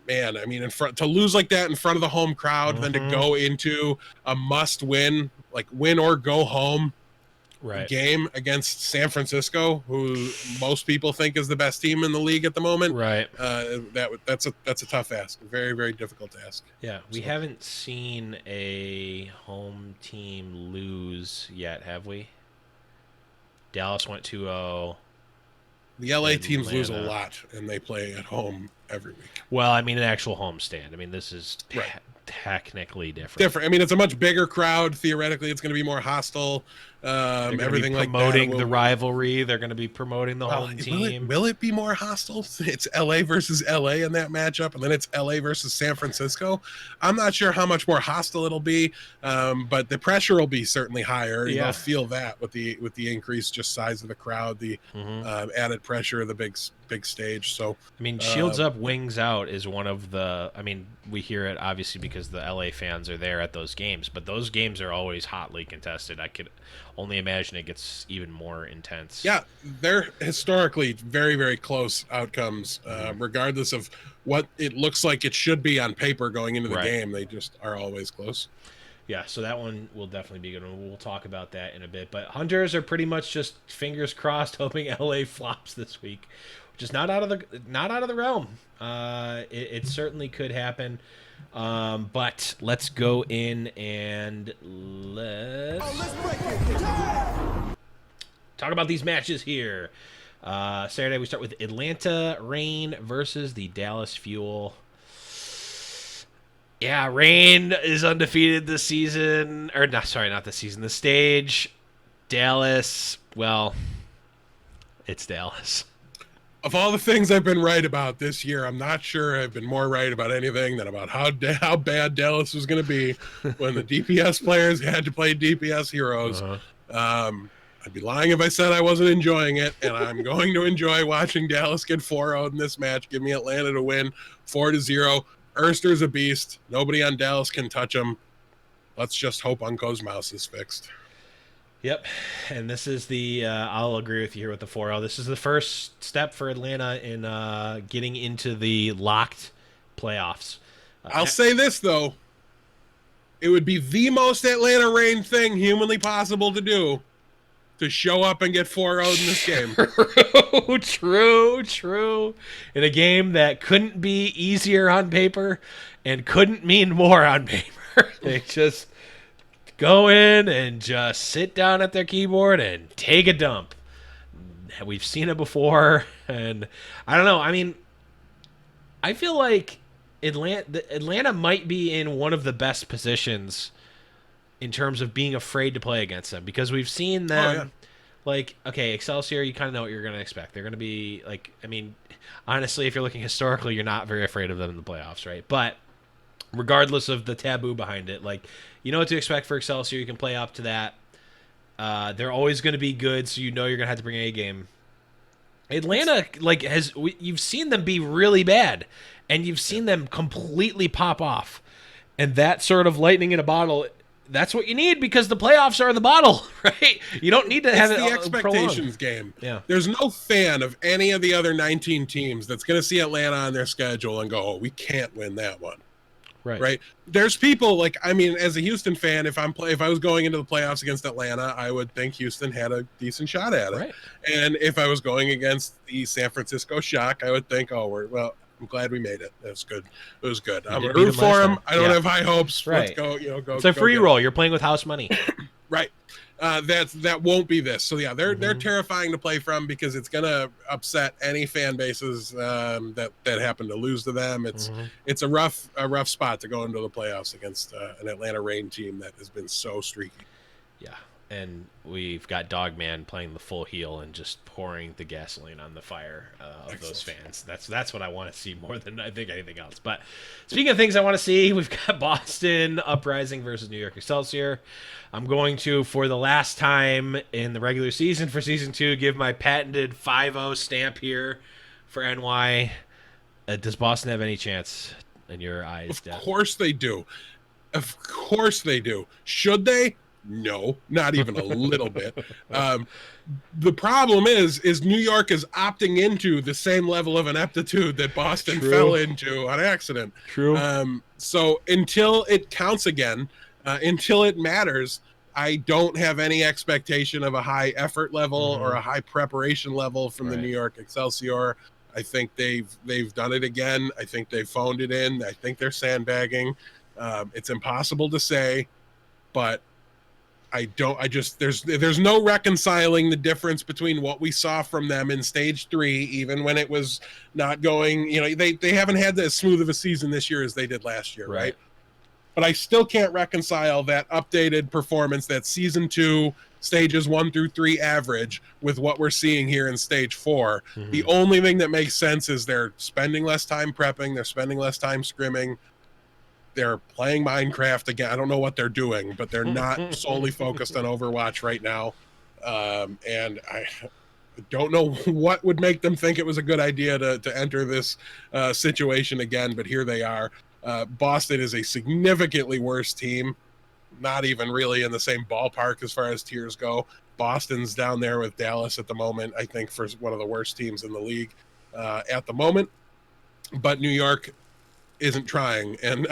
D: man, I mean, to lose like that in front of the home crowd, then to go into a must win, like win or go home game against San Francisco, who most people think is the best team in the league at the moment. That's a tough ask. Very, very difficult task.
A: Yeah, we haven't seen a home team lose yet, have we? Dallas went 2-0.
D: The LA teams lose a lot, and they play at home every week.
A: Well, I mean, an actual homestand. I mean, this is technically different.
D: I mean, it's a much bigger crowd. Theoretically, it's going to be more hostile. Everything like that.
A: Promoting the rivalry. They're going to be promoting the home team.
D: Will it be more hostile? It's LA versus LA in that matchup, and then it's LA versus San Francisco. I'm not sure how much more hostile it'll be, but the pressure will be certainly higher. You'll feel that with the increased just size of the crowd, the added pressure of the big stage. So
A: I mean, Shields Up, Wings Out is one of the. I mean, we hear it obviously because the LA fans are there at those games, but those games are always hotly contested. I could only imagine it gets even more intense.
D: Yeah, they're historically very, very close outcomes, regardless of what it looks like it should be on paper going into the game. They just are always close.
A: Yeah, so that one will definitely be good. We'll talk about that in a bit. But Hunters are pretty much just fingers crossed, hoping LA flops this week, which is not out of the realm. It certainly could happen. But let's go in and let's talk about these matches here. Saturday, we start with Atlanta Reign versus the Dallas Fuel. Yeah, Reign is undefeated this season. Or, not this season. The stage. Dallas, well, it's Dallas.
D: Of all the things I've been right about this year, I'm not sure I've been more right about anything than about how bad Dallas was going to be when the DPS players had to play DPS heroes. I'd be lying if I said I wasn't enjoying it, and I'm going to enjoy watching Dallas get 4-0 in this match. Give me Atlanta to win 4-0. Erster's a beast. Nobody on Dallas can touch him. Let's just hope Unco's mouse is fixed.
A: Yep, and this is the I'll agree with you here with the 4-0. This is the first step for Atlanta in getting into the locked playoffs.
D: I'll say this, though. It would be the most Atlanta Reign thing humanly possible to do to show up and get 4-0 in this game.
A: True. In a game that couldn't be easier on paper and couldn't mean more on paper. They just go in and just sit down at their keyboard and take a dump. We've seen it before, and I don't know. I mean, I feel like Atlanta might be in one of the best positions in terms of being afraid to play against them, because we've seen them. Like, okay, Excelsior, you kind of know what you're going to expect. They're going to be like, I mean, honestly, if you're looking historically, you're not very afraid of them in the playoffs, right? But regardless of the taboo behind it, like, you know what to expect for Excelsior. You can play up to that. They're always going to be good, so you know you're going to have to bring a game. Atlanta, like, you've seen them be really bad, and you've seen them completely pop off. And that sort of lightning in a bottle, that's what you need, because the playoffs are the bottle, right? You don't need to have
D: the expectations game.
A: Yeah.
D: There's no fan of any of the other 19 teams that's going to see Atlanta on their schedule and go, "Oh, we can't win that one." Right. There's people like, I mean, as a Houston fan, if I was going into the playoffs against Atlanta, I would think Houston had a decent shot at it.
A: Right.
D: And if I was going against the San Francisco Shock, I would think, "Oh, I'm glad we made it. That's good. It was good. I'm rooting for him. I don't have high hopes.
A: Right.
D: Let's go. Go.
A: It's a free roll. You're playing with house money.
D: Right. That won't be this. So yeah, they're terrifying to play from, because it's gonna upset any fan bases that happen to lose to them. It's a rough spot to go into the playoffs against an Atlanta Reign team that has been so streaky.
A: Yeah. And we've got Dogman playing the full heel and just pouring the gasoline on the fire of those fans. That's what I want to see more than I think anything else. But speaking of things I want to see, we've got Boston Uprising versus New York Excelsior. I'm going to, for the last time in the regular season for Season 2, give my patented 5-0 stamp here for NY. Does Boston have any chance in your eyes, Deb?
D: Of course they do. Of course they do. Should they? No, not even a little bit. The problem is New York is opting into the same level of ineptitude that Boston fell into on accident.
A: True.
D: So until it counts again, until it matters, I don't have any expectation of a high effort level or a high preparation level from the New York Excelsior. I think they've done it again. I think they phoned it in. I think they're sandbagging. It's impossible to say, but there's no reconciling the difference between what we saw from them in stage 3, even when it was not going, they haven't had as smooth of a season this year as they did last year. Right. But I still can't reconcile that updated performance, that season 2 stages 1 through 3 average, with what we're seeing here in stage 4. The only thing that makes sense is they're spending less time prepping. They're spending less time scrimming. They're playing Minecraft again. I don't know what they're doing, but they're not solely focused on Overwatch right now. And I don't know what would make them think it was a good idea to enter this situation again, but here they are. Boston is a significantly worse team, not even really in the same ballpark as far as tiers go. Boston's down there with Dallas at the moment, I think, for one of the worst teams in the league at the moment. But New York isn't trying, and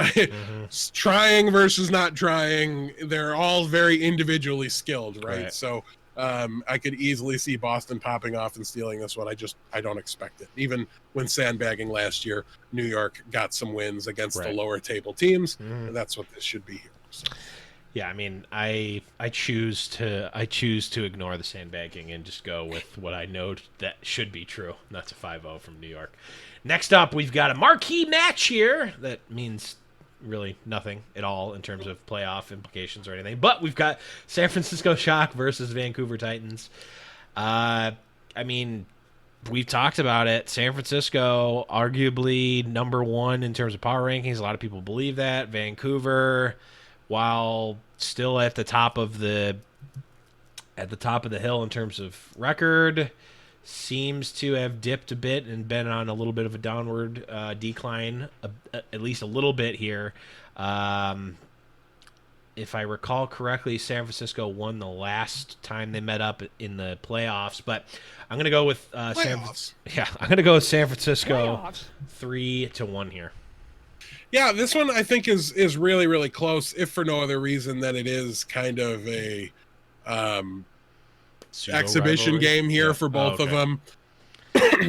D: trying versus not trying, they're all very individually skilled, right? So I could easily see Boston popping off and stealing this one. I don't expect it. Even when sandbagging last year, New York got some wins against the lower table teams, and that's what this should be here. So.
A: Yeah, I mean, I choose to ignore the sandbagging and just go with what I know that should be true. And that's a 5-0 from New York. Next up, we've got a marquee match here that means really nothing at all in terms of playoff implications or anything. But we've got San Francisco Shock versus Vancouver Titans. I mean, we've talked about it. San Francisco, arguably number one in terms of power rankings. A lot of people believe that. Vancouver, while still at the top of the hill in terms of record, seems to have dipped a bit and been on a little bit of a downward decline, at least a little bit here. If I recall correctly, San Francisco won the last time they met up in the playoffs, but I'm going to go with I'm going to go with San Francisco 3-1 here.
D: Yeah, this one I think is really, really close, if for no other reason than it is kind of a exhibition game here for both of them.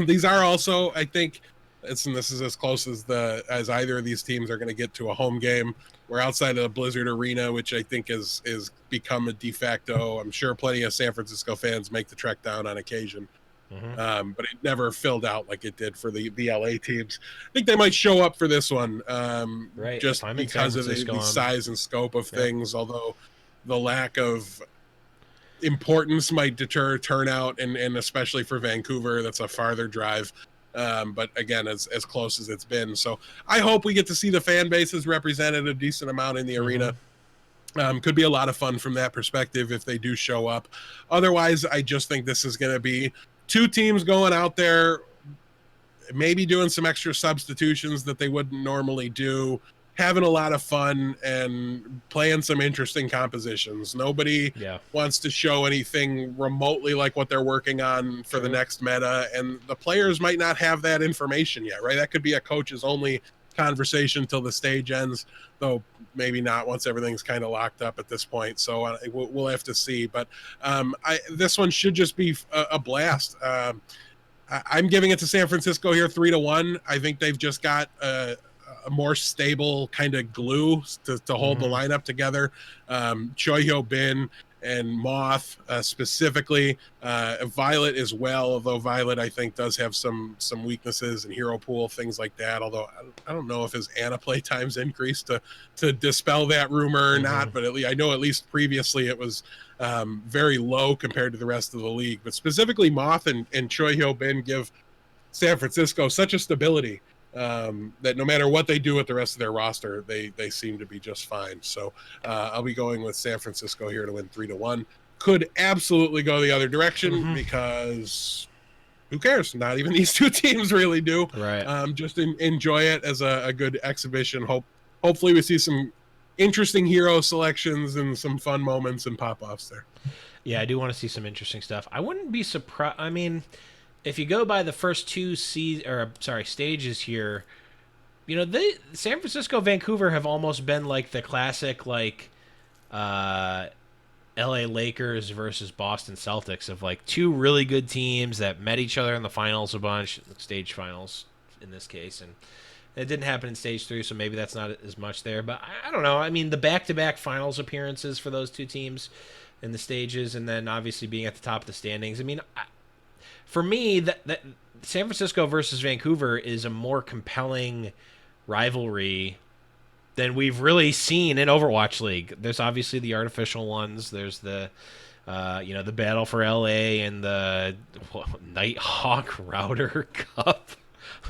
D: These are also, I think, this is as close as either of these teams are going to get to a home game. We're outside of the Blizzard Arena, which I think is become a de facto. I'm sure plenty of San Francisco fans make the trek down on occasion. Mm-hmm. But it never filled out like it did for the LA teams. I think they might show up for this one, just because of the size and scope of things, although the lack of importance might deter turnout, and especially for Vancouver, that's a farther drive. But again, as close as it's been. So I hope we get to see the fan bases represented a decent amount in the arena. Could be a lot of fun from that perspective if they do show up. Otherwise, I just think this is going to be two teams going out there, maybe doing some extra substitutions that they wouldn't normally do, having a lot of fun and playing some interesting compositions. Nobody wants to show anything remotely like what they're working on for the next meta, and the players might not have that information yet, right? That could be a coach's only conversation till the stage ends, though maybe not once everything's kind of locked up at this point. So we'll have to see. But this one should just be a blast. I'm giving it to San Francisco here 3-1. I think they've just got a more stable kind of glue to hold the lineup together. Choi Hyo Bin and Moth specifically, Violet as well, although Violet I think does have some weaknesses in hero pool, things like that, although I don't know if his Ana play times increased to dispel that rumor or not, but I know at least previously it was very low compared to the rest of the league. But specifically Moth and Choi Hyo Bin give San Francisco such a stability that no matter what they do with the rest of their roster, they seem to be just fine. So I'll be going with San Francisco here to win 3-1. Could absolutely go the other direction because who cares? Not even these two teams really do.
A: Right.
D: Just enjoy it as a good exhibition. Hopefully we see some interesting hero selections and some fun moments and pop-offs there.
A: Yeah, I do want to see some interesting stuff. I wouldn't be surprised. I mean, if you go by the first two stages here, San Francisco, Vancouver have almost been like the classic LA Lakers versus Boston Celtics of like two really good teams that met each other in the finals a bunch, stage finals in this case, and it didn't happen in stage 3, so maybe that's not as much there. But I don't know. I mean, the back-to-back finals appearances for those two teams in the stages, and then obviously being at the top of the standings. I mean, for me, that San Francisco versus Vancouver is a more compelling rivalry than we've really seen in Overwatch League. There's obviously the artificial ones. There's the the battle for LA and the Nighthawk Router Cup.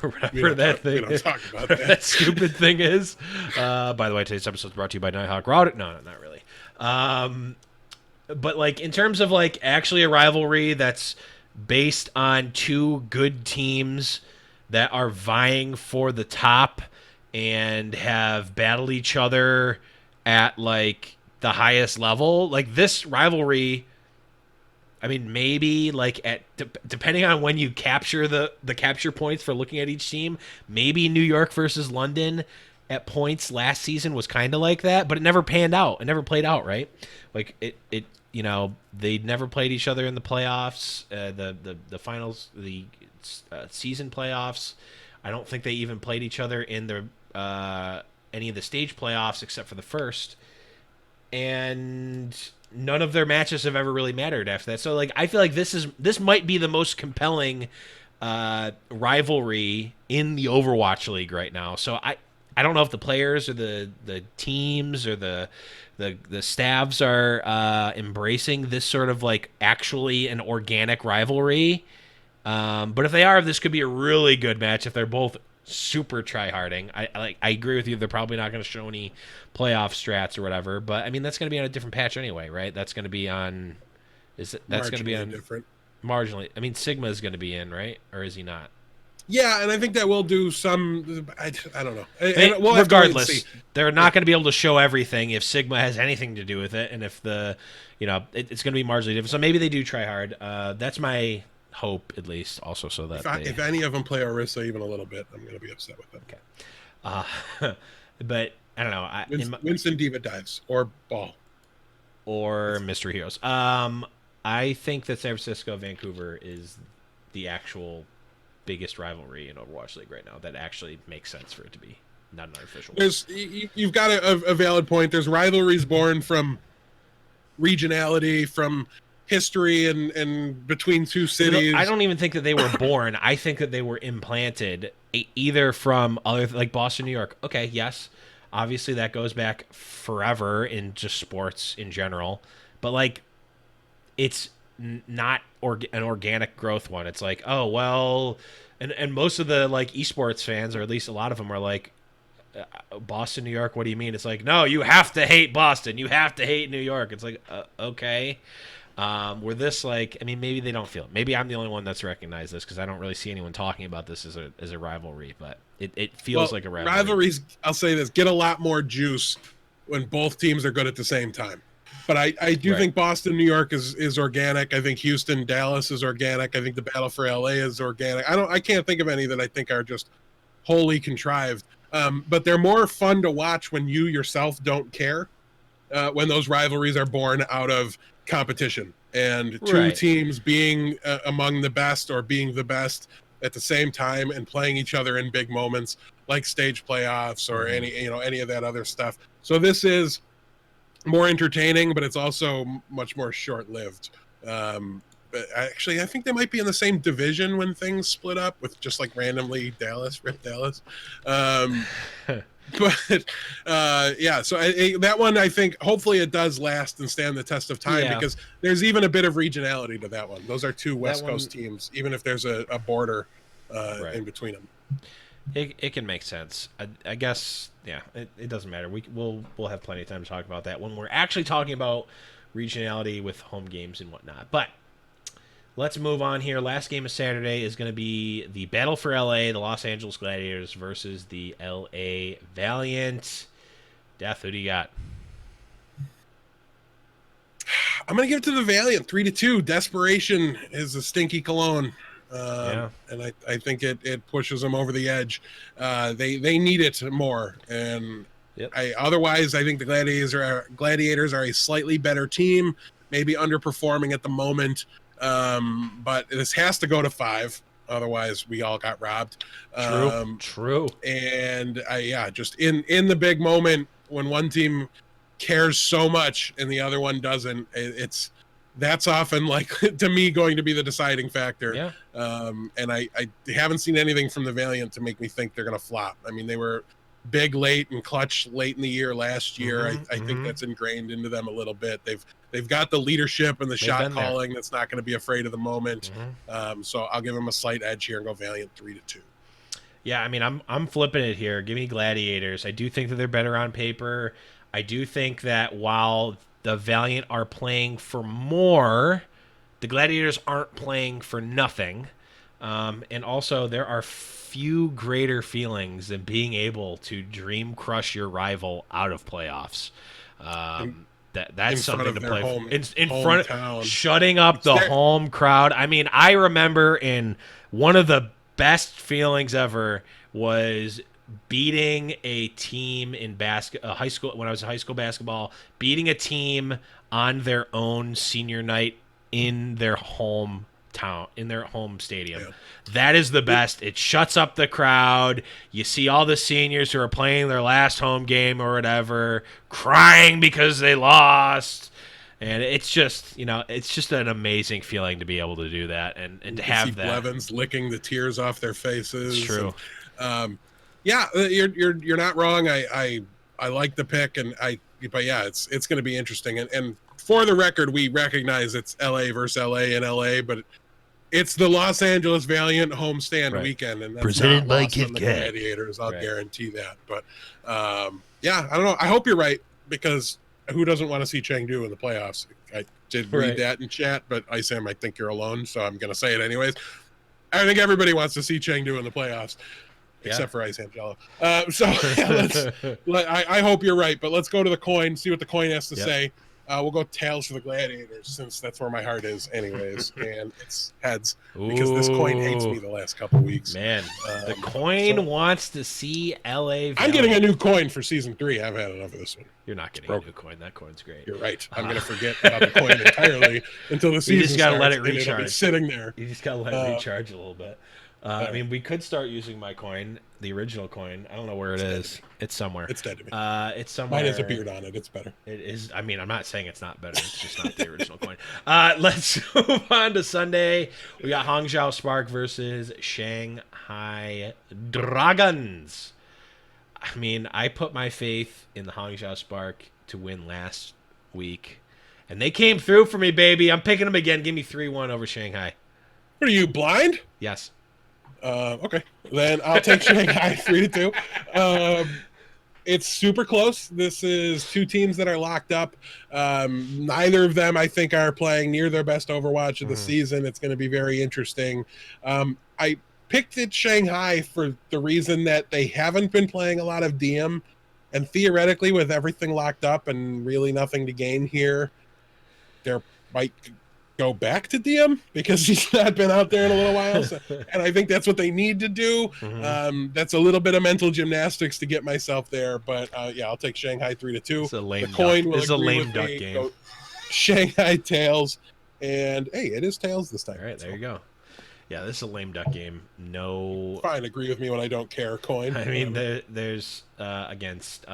A: Whatever that thing is. That stupid thing is. By the way, today's episode is brought to you by Nighthawk Router. No, not really. But like in terms of like actually a rivalry that's based on two good teams that are vying for the top and have battled each other at like the highest level, like this rivalry, I mean, maybe like depending on when you capture the capture points for looking at each team, maybe New York versus London at points last season was kind of like that, but it never panned out. It never played out, right? Like it they never played each other in the playoffs, the finals, the season playoffs. I don't think they even played each other in the any of the stage playoffs except for the first. and none of their matches have ever really mattered after that. So like I feel like this might be the most compelling rivalry in the Overwatch League right now. So I don't know if the players or the teams or the staffs are embracing this sort of like actually an organic rivalry. But if they are, this could be a really good match if they're both super try-harding. I agree with you. They're probably not going to show any playoff strats or whatever. But I mean, that's going to be on a different patch anyway, right? That's going to be on. That's going to be on
D: different.
A: Marginally. I mean, Sigma is going to be in, right? Or is he not?
D: Yeah, and I think that will do some. I don't know.
A: Regardless, they're not going to be able to show everything if Sigma has anything to do with it, and if it's going to be marginally different. So maybe they do try hard. That's my hope, at least. Also, so that
D: if any of them play Orisa even a little bit, I'm going to be upset with them.
A: Okay. But I don't know.
D: Winston Diva dives or Ball
A: or Mystery Heroes. I think that San Francisco Vancouver is the actual biggest rivalry in Overwatch League right now that actually makes sense for it to be not an artificial one.
D: You've got a valid point. There's rivalries born from regionality, from history, and between two cities.
A: I don't even think that they were born. I think that they were implanted either from other, like Boston, New York. Okay, yes. Obviously that goes back forever in just sports in general. But like it's not an organic growth one. It's like, oh, well, and most of the like esports fans, or at least a lot of them, are like, Boston, New York, what do you mean? It's like, no, you have to hate Boston. You have to hate New York. It's like, okay. Where this, like, I mean, maybe they don't feel it. Maybe I'm the only one that's recognized this because I don't really see anyone talking about this as a rivalry, but it feels like a rivalry.
D: Rivalries, I'll say this, get a lot more juice when both teams are good at the same time. But I do think Boston, New York is organic. I think Houston, Dallas is organic. I think the battle for LA is organic. I can't think of any that I think are just wholly contrived. But they're more fun to watch when you yourself don't care. When those rivalries are born out of competition and two teams being among the best or being the best at the same time and playing each other in big moments like stage playoffs or any of that other stuff. So this is more entertaining, but it's also much more short-lived. But actually, I think they might be in the same division when things split up with just like randomly Rip Dallas. But so that one, I think hopefully it does last and stand the test of time because there's even a bit of regionality to that one. Those are two West Coast teams, even if there's a border in between them.
A: It can make sense. I guess, it doesn't matter. We'll have plenty of time to talk about that when we're actually talking about regionality with home games and whatnot. But let's move on here. Last game of Saturday is going to be the Battle for LA, the Los Angeles Gladiators versus the LA Valiant. Death, who do you got?
D: I'm going to give it to the Valiant, 3-2. Desperation is a stinky cologne. And I think it pushes them over the edge. They need it more. And otherwise, I think the Gladiators are a slightly better team, maybe underperforming at the moment. But this has to go to 5. Otherwise, we all got robbed.
A: True.
D: And just in the big moment when one team cares so much and the other one doesn't, that's often like to me going to be the deciding factor. And I haven't seen anything from the Valiant to make me think they're going to flop. I mean, they were big late and clutch late in the year last year. I think that's ingrained into them a little bit. They've got the leadership and the shot calling that's not going to be afraid of the moment. So I'll give them a slight edge here and go Valiant 3-2.
A: Yeah, I mean, I'm flipping it here. Give me Gladiators. I do think that they're better on paper. I do think that while the Valiant are playing for more, the Gladiators aren't playing for nothing. And also, there are few greater feelings than being able to dream crush your rival out of playoffs. That's something to play for. In front of shutting up the home crowd. I mean, I remember in one of the best feelings ever was beating a team in high school when I was in high school basketball, beating a team on their own senior night in their hometown. town, in their home stadium.
D: Yeah.
A: That is the best. It shuts up the crowd. You see all the seniors who are playing their last home game or whatever, crying because they lost. And it's just, it's just an amazing feeling to be able to do that and to have that.
D: Blevins licking the tears off their faces.
A: It's true.
D: And, you're not wrong. I like the pick, but yeah, it's going to be interesting. And for the record, we recognize it's LA versus LA and LA, but it's the Los Angeles Valiant Homestand Weekend, and that's
C: presented by
D: Kit Kat Gladiators. I'll guarantee that. But I don't know. I hope you're right, because who doesn't want to see Chengdu in the playoffs? I did read that in chat, but I think you're alone, so I'm going to say it anyways. I think everybody wants to see Chengdu in the playoffs, except for Ice Angelo. I hope you're right, but let's go to the coin, see what the coin has to say. We'll go tails for the Gladiators, since that's where my heart is anyways, and it's heads, because this coin hates me the last couple weeks.
A: Man, the coin wants to see LA Valiant.
D: I'm getting a new coin for Season 3. I've had enough of this one.
A: You're not getting a new coin. That coin's great.
D: You're right. I'm going to forget about the coin entirely until the season starts.
A: You just got to let it recharge.
D: It'll be sitting there.
A: You just got to let it recharge a little bit. I mean, we could start using my coin, the original coin. I don't know where it is. It's somewhere.
D: It's dead to me.
A: It's somewhere.
D: Mine has a beard on it. It's better.
A: It is. I mean, I'm not saying it's not better. It's just not the original coin. Let's move on to Sunday. We got Hangzhou Spark versus Shanghai Dragons. I mean, I put my faith in the Hangzhou Spark to win last week, and they came through for me, baby. I'm picking them again. Give me 3-1 over Shanghai.
D: What are you, blind?
A: Yes.
D: Okay, then I'll take Shanghai 3-2. It's super close. This is two teams that are locked up. Neither of them, I think, are playing near their best Overwatch of the season. It's going to be very interesting. I picked it Shanghai for the reason that they haven't been playing a lot of DM, and theoretically, with everything locked up and really nothing to gain here, there might go back to DM, because he's not been out there in a little while, and I think that's what they need to do. That's a little bit of mental gymnastics to get myself there, but I'll take Shanghai 3-2.
A: It's a lame
D: the coin
A: duck.
D: Will
A: it's a lame duck
D: me.
A: game.
D: Go Shanghai tails, and hey, it is tails this time.
A: All right, there you go. Yeah, this is a lame duck game. No,
D: fine. Agree with me when I don't care. Coin.
A: I mean, there's against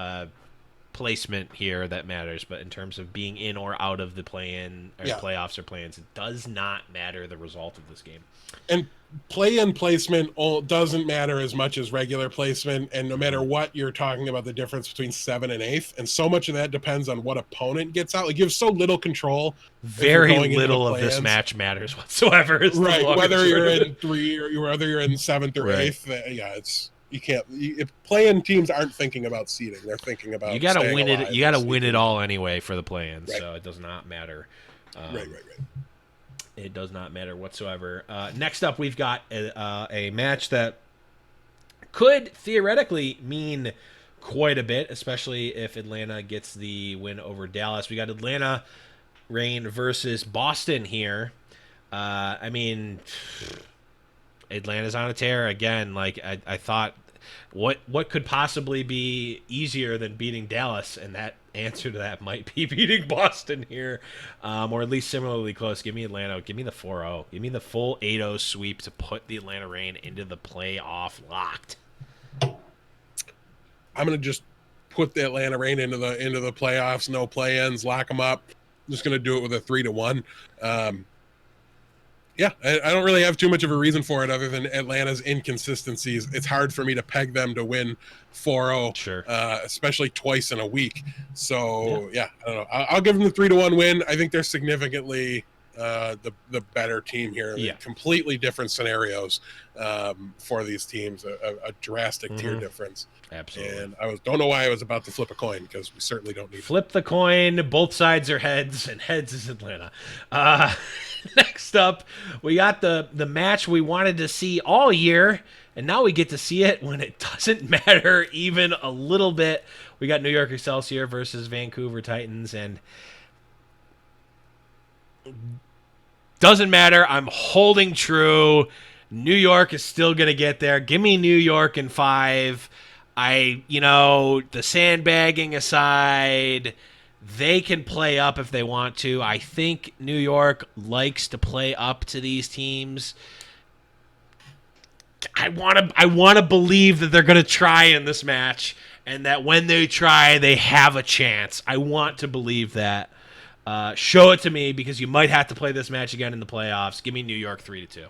A: placement here that matters, but in terms of being in or out of the play-in or playoffs or play-ins, it does not matter the result of this game.
D: And play-in placement doesn't matter as much as regular placement, and no matter what, you're talking about the difference between 7th and 8th, and so much of that depends on what opponent gets out. Like, you have so little control.
A: Very little of this match matters whatsoever.
D: Right, whether you're in 3 or whether you're in 7th or 8th, you can't. Play-in teams aren't thinking about seeding; they're thinking about
A: you got to win it. You got to win it all anyway for the play-in, so it does not matter.
D: Right.
A: It does not matter whatsoever. Next up, we've got a match that could theoretically mean quite a bit, especially if Atlanta gets the win over Dallas. We got Atlanta Reign versus Boston here. I mean, Atlanta's on a tear again. Like I thought, what could possibly be easier than beating Dallas? And that answer to that might be beating Boston here, or at least similarly close. Give me Atlanta. Give me the 4-0. Give me the full 8-0 sweep to put the Atlanta Reign into the playoff locked.
D: I'm gonna just put the Atlanta Reign into the playoffs. No play-ins. Lock them up. I'm just gonna do it with a 3-1. I don't really have too much of a reason for it other than Atlanta's inconsistencies. It's hard for me to peg them to win 4-0, especially twice in a week. So, I don't know. I'll give them the 3-1 win. I think they're significantly the better team here. Completely different scenarios for these teams, a drastic tier difference.
A: Absolutely.
D: And I don't know why I was about to flip a coin, because we certainly don't need
A: flip the coin. Both sides are heads, and heads is Atlanta. Next up, we got the match we wanted to see all year, and now we get to see it when it doesn't matter even a little bit. We got New York Excelsior versus Vancouver Titans, and doesn't matter. I'm holding true. New York is still going to get there. Give me New York in 5. The sandbagging aside, They can play up if they want to. I think New York likes to play up to these teams. I want to believe that they're going to try in this match, and that when they try, they have a chance. I want to believe that. Show it to me, because you might have to play this match again in the playoffs. Give me New York 3-2.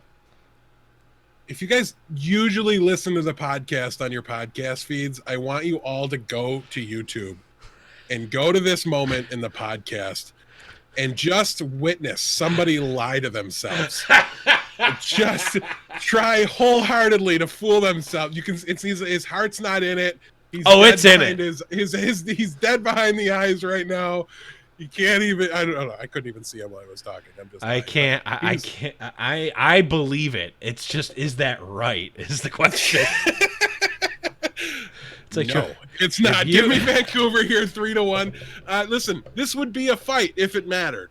D: If you guys usually listen to the podcast on your podcast feeds, I want you all to go to YouTube and go to this moment in the podcast and just witness somebody lie to themselves. Just try wholeheartedly to fool themselves. You can. His heart's not in it.
A: It's in it.
D: He's dead behind the eyes right now. He can't even. I don't know. I couldn't even see him while I was talking. I can't.
A: I believe it. It's just, is that right? Is the question.
D: It's like, no, it's not. Give me Vancouver here 3-1. Listen, this would be a fight if it mattered.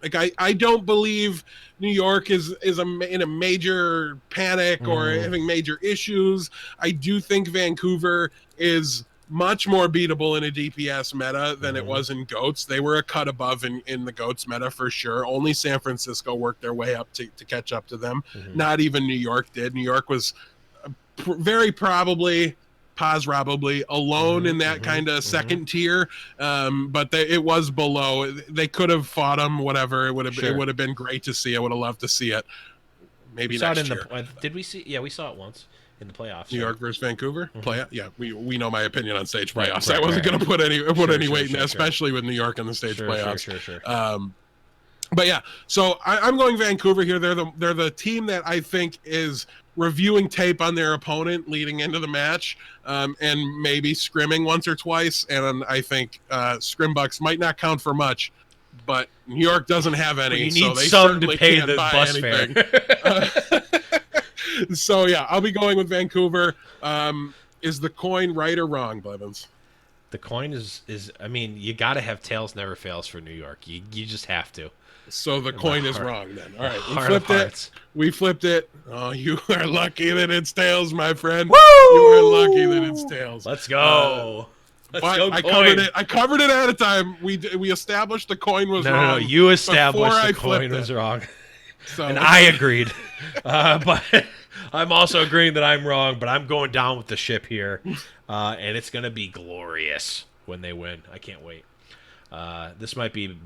D: Like, I don't believe New York is in a major panic or having major issues. I do think Vancouver is much more beatable in a DPS meta than it was in GOATS. They were a cut above in the GOATS meta for sure. Only San Francisco worked their way up to catch up to them. Not even New York did. New York was very probably alone in that kind of second tier, but it was below. They could have fought them. Whatever, it would have been great to see. I would have loved to see it. Maybe next year.
A: Did we see? Yeah, we saw it once in the playoffs.
D: New York versus Vancouver playoff. Yeah, we know my opinion on stage playoffs. I wasn't going to put any weight in, especially with New York in the stage playoffs. Sure. But yeah, so I'm going Vancouver here. They're the team that I think is reviewing tape on their opponent leading into the match, and maybe scrimming once or twice. And I think scrimbucks might not count for much, but New York doesn't have any, so they certainly can't buy bus anything. So yeah, I'll be going with Vancouver. Is the coin right or wrong, Blevins?
A: The coin is. I mean, you got to have tails never fails for New York. You just have to.
D: So the coin is wrong then. All right, we flipped it. Oh, you are lucky that it's tails, my friend.
A: Woo!
D: You are lucky that it's tails.
A: Let's go.
D: Let's go. I covered it at a time. We established the coin was wrong.
A: No, you established the coin was wrong. So, and I agreed. But I'm also agreeing that I'm wrong, but I'm going down with the ship here. And it's going to be glorious when they win. I can't wait. This might be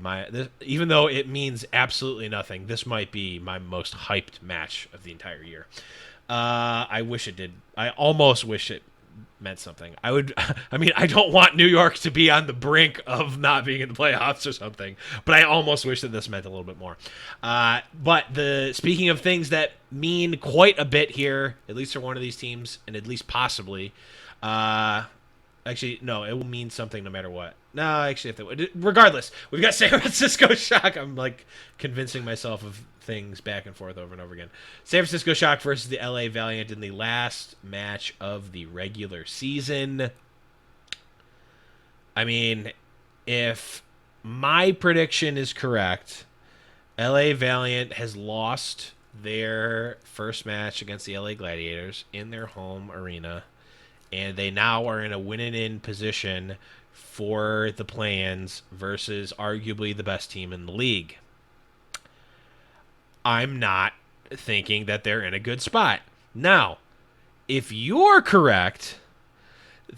A: even though it means absolutely nothing, this might be my most hyped match of the entire year. I wish it did. I almost wish it meant something. I don't want New York to be on the brink of not being in the playoffs or something, but I almost wish that this meant a little bit more. But speaking of things that mean quite a bit here, at least for one of these teams, and at least possibly, actually, no, it will mean something no matter what. No, actually, regardless, we've got San Francisco Shock. I'm like convincing myself of things back and forth over and over again. San Francisco Shock versus the LA Valiant in the last match of the regular season. I mean, if my prediction is correct, LA Valiant has lost their first match against the LA Gladiators in their home arena, and they now are in a win-in position for the play-ins versus arguably the best team in the league. I'm not thinking that they're in a good spot. Now, if you're correct,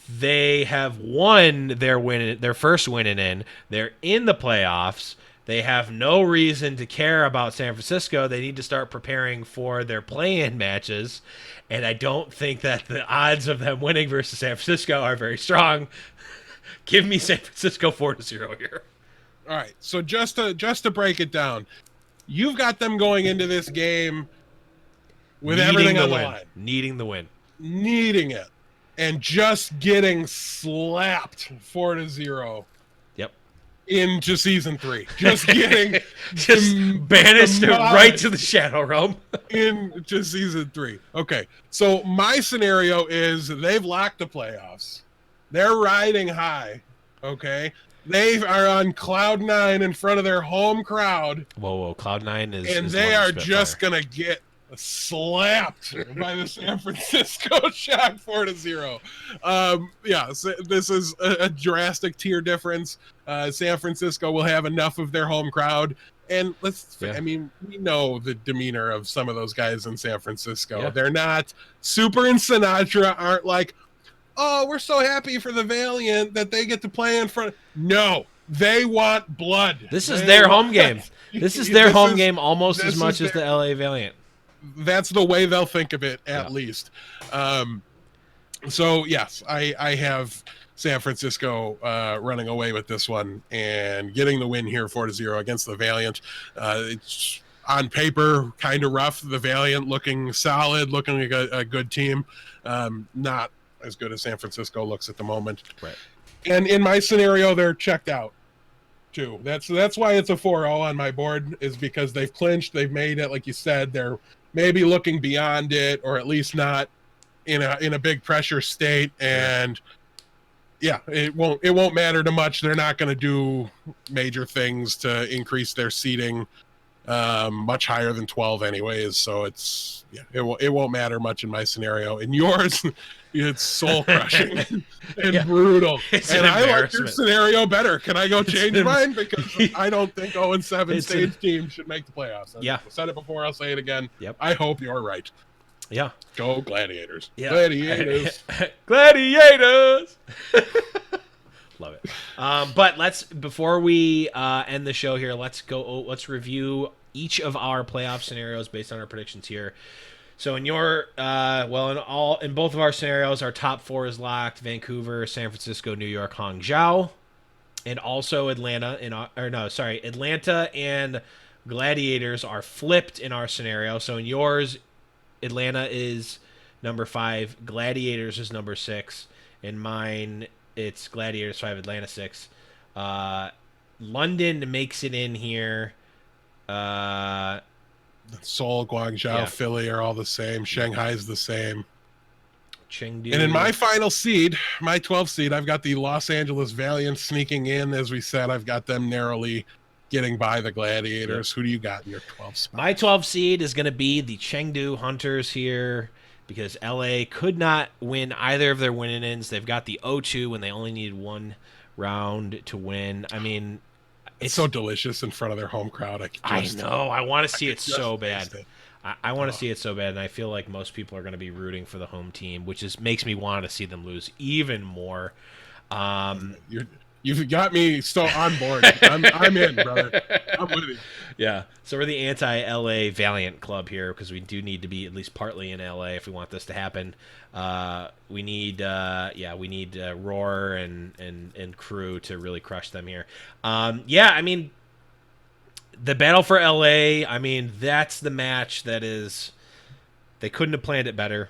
A: they have won their first win-in. They're in the playoffs. They have no reason to care about San Francisco. They need to start preparing for their play-in matches. And I don't think that the odds of them winning versus San Francisco are very strong. Give me San Francisco 4-0 here.
D: All right. So just to break it down, you've got them going into this game with everything on the line.
A: Needing the win.
D: Needing it. And just getting slapped 4-0.
A: Yep.
D: Into season 3. Just getting
A: banished right to the Shadow Realm.
D: Into season 3. Okay. So my scenario is they've locked the playoffs. They're riding high, okay? They are on Cloud 9 in front of their home crowd.
A: Whoa, Cloud 9 is...
D: And they are just going to get slapped by the San Francisco Shock 4-0. Yeah, so this is a drastic tier difference. San Francisco will have enough of their home crowd. And I mean, we know the demeanor of some of those guys in San Francisco.
A: Yeah.
D: They're not Super and Sinatra aren't like, oh, we're so happy for the Valiant that they get to play in front. No, they want blood.
A: This is their home game. This is their home game almost as much as the LA Valiant.
D: That's the way they'll think of it, at least. So, yes, I have San Francisco running away with this one and getting the win here 4-0 against the Valiant. It's on paper kind of rough. The Valiant looking solid, looking like a good team. Not as good as San Francisco looks at the moment.
A: Right.
D: And in my scenario, they're checked out too. That's why it's a 4-0 on my board, is because they've clinched. They've made it, like you said. They're maybe looking beyond it, or at least not in a big pressure state. And yeah, it won't matter too much. They're not going to do major things to increase their seeding much higher than 12 anyways. So it won't matter much in my scenario. In yours, it's soul crushing and brutal. And I like your scenario better. Can I go change mine? Because I don't think 0-7 stage teams should make the playoffs. I've said it before. I'll say it again.
A: Yep.
D: I hope you're right.
A: Yeah.
D: Go Gladiators.
A: Yeah.
D: Gladiators.
A: Gladiators. Love it. But before we end the show here, let's review each of our playoff scenarios based on our predictions here. So in your in both of our scenarios, our top 4 is locked: Vancouver, San Francisco, New York, Hangzhou, and also Atlanta and Gladiators are flipped in our scenario. So in yours, Atlanta is number 5, Gladiators is number 6, in mine it's Gladiators 5, Atlanta 6. London makes it in here.
D: Seoul, Guangzhou, Philly are all the same. Shanghai's the same.
A: Chengdu.
D: And in my final seed, my 12th seed, I've got the Los Angeles Valiant sneaking in. As we said, I've got them narrowly getting by the Gladiators. Yep. Who do you got in your 12th spot?
A: My 12th seed is going to be the Chengdu Hunters here, because LA could not win either of their win-ins. They've got the 0-2 when they only needed one round to win. I mean,
D: it's so delicious in front of their home crowd.
A: I know. I want to see it so bad. I want to see it so bad, and I feel like most people are going to be rooting for the home team, which makes me want to see them lose even more.
D: You've got me so on board. I'm in, brother. I'm with you.
A: Yeah. So we're the anti-LA Valiant club here, because we do need to be at least partly in LA if we want this to happen. We need Roar and crew to really crush them here. I mean, the battle for LA, I mean, that's the match that is, they couldn't have planned it better.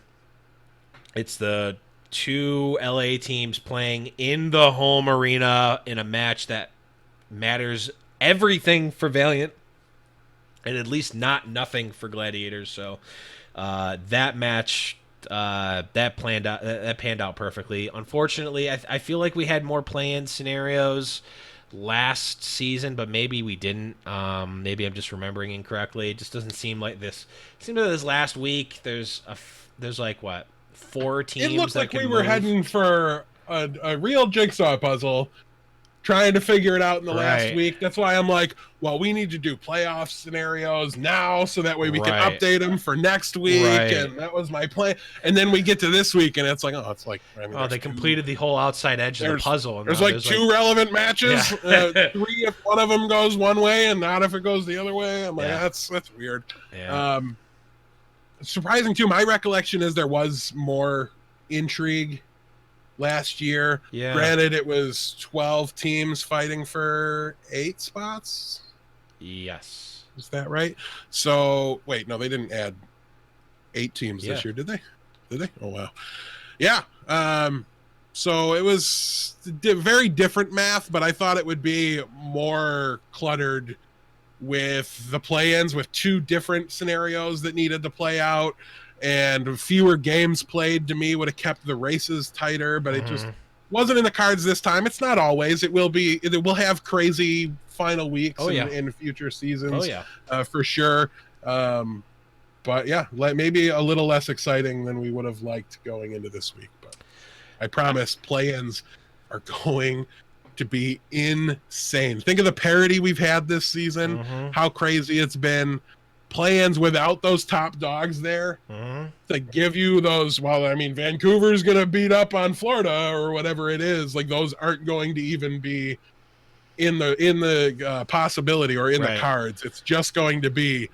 A: It's the 2 LA teams playing in the home arena in a match that matters everything for Valiant, and at least nothing for Gladiators. So that match that panned out perfectly. Unfortunately, I feel like we had more play-in scenarios last season, but maybe we didn't. Maybe I'm just remembering incorrectly. It just doesn't seem like this. It seemed like this last week there's like what, 4 teams.
D: It looked like we were heading for a real jigsaw puzzle, trying to figure it out in the last week. That's why I'm like, well, we need to do playoff scenarios now, so that way we can update them for next week. And that was my plan. And then we get to this week, and it's like,
A: they completed the whole outside edge of the puzzle.
D: And there's 2 relevant matches. 3 if one of them goes one way, and not if it goes the other way. I'm like, that's weird.
A: Yeah.
D: Surprising too. My recollection is there was more intrigue last year.
A: Yeah.
D: Granted, it was 12 teams fighting for 8 spots.
A: Yes.
D: Is that right? So wait, no, they didn't add 8 teams this year, did they? Did they? Oh wow. Yeah. So it was very different math, but I thought it would be more cluttered with the play-ins, with 2 different scenarios that needed to play out, and fewer games played to me would have kept the races tighter, but it just wasn't in the cards this time. It's not always. It will have crazy final weeks in future seasons.
A: For
D: for sure. But But yeah, maybe a little less exciting than we would have liked going into this week. But I promise play-ins are going to be insane. Think of the parity we've had this season, how crazy it's been. Play-ins without those top dogs there to give you those. Well, I mean, Vancouver's going to beat up on Florida or whatever it is. Like, those aren't going to even be in the possibility or in the cards. It's just going to be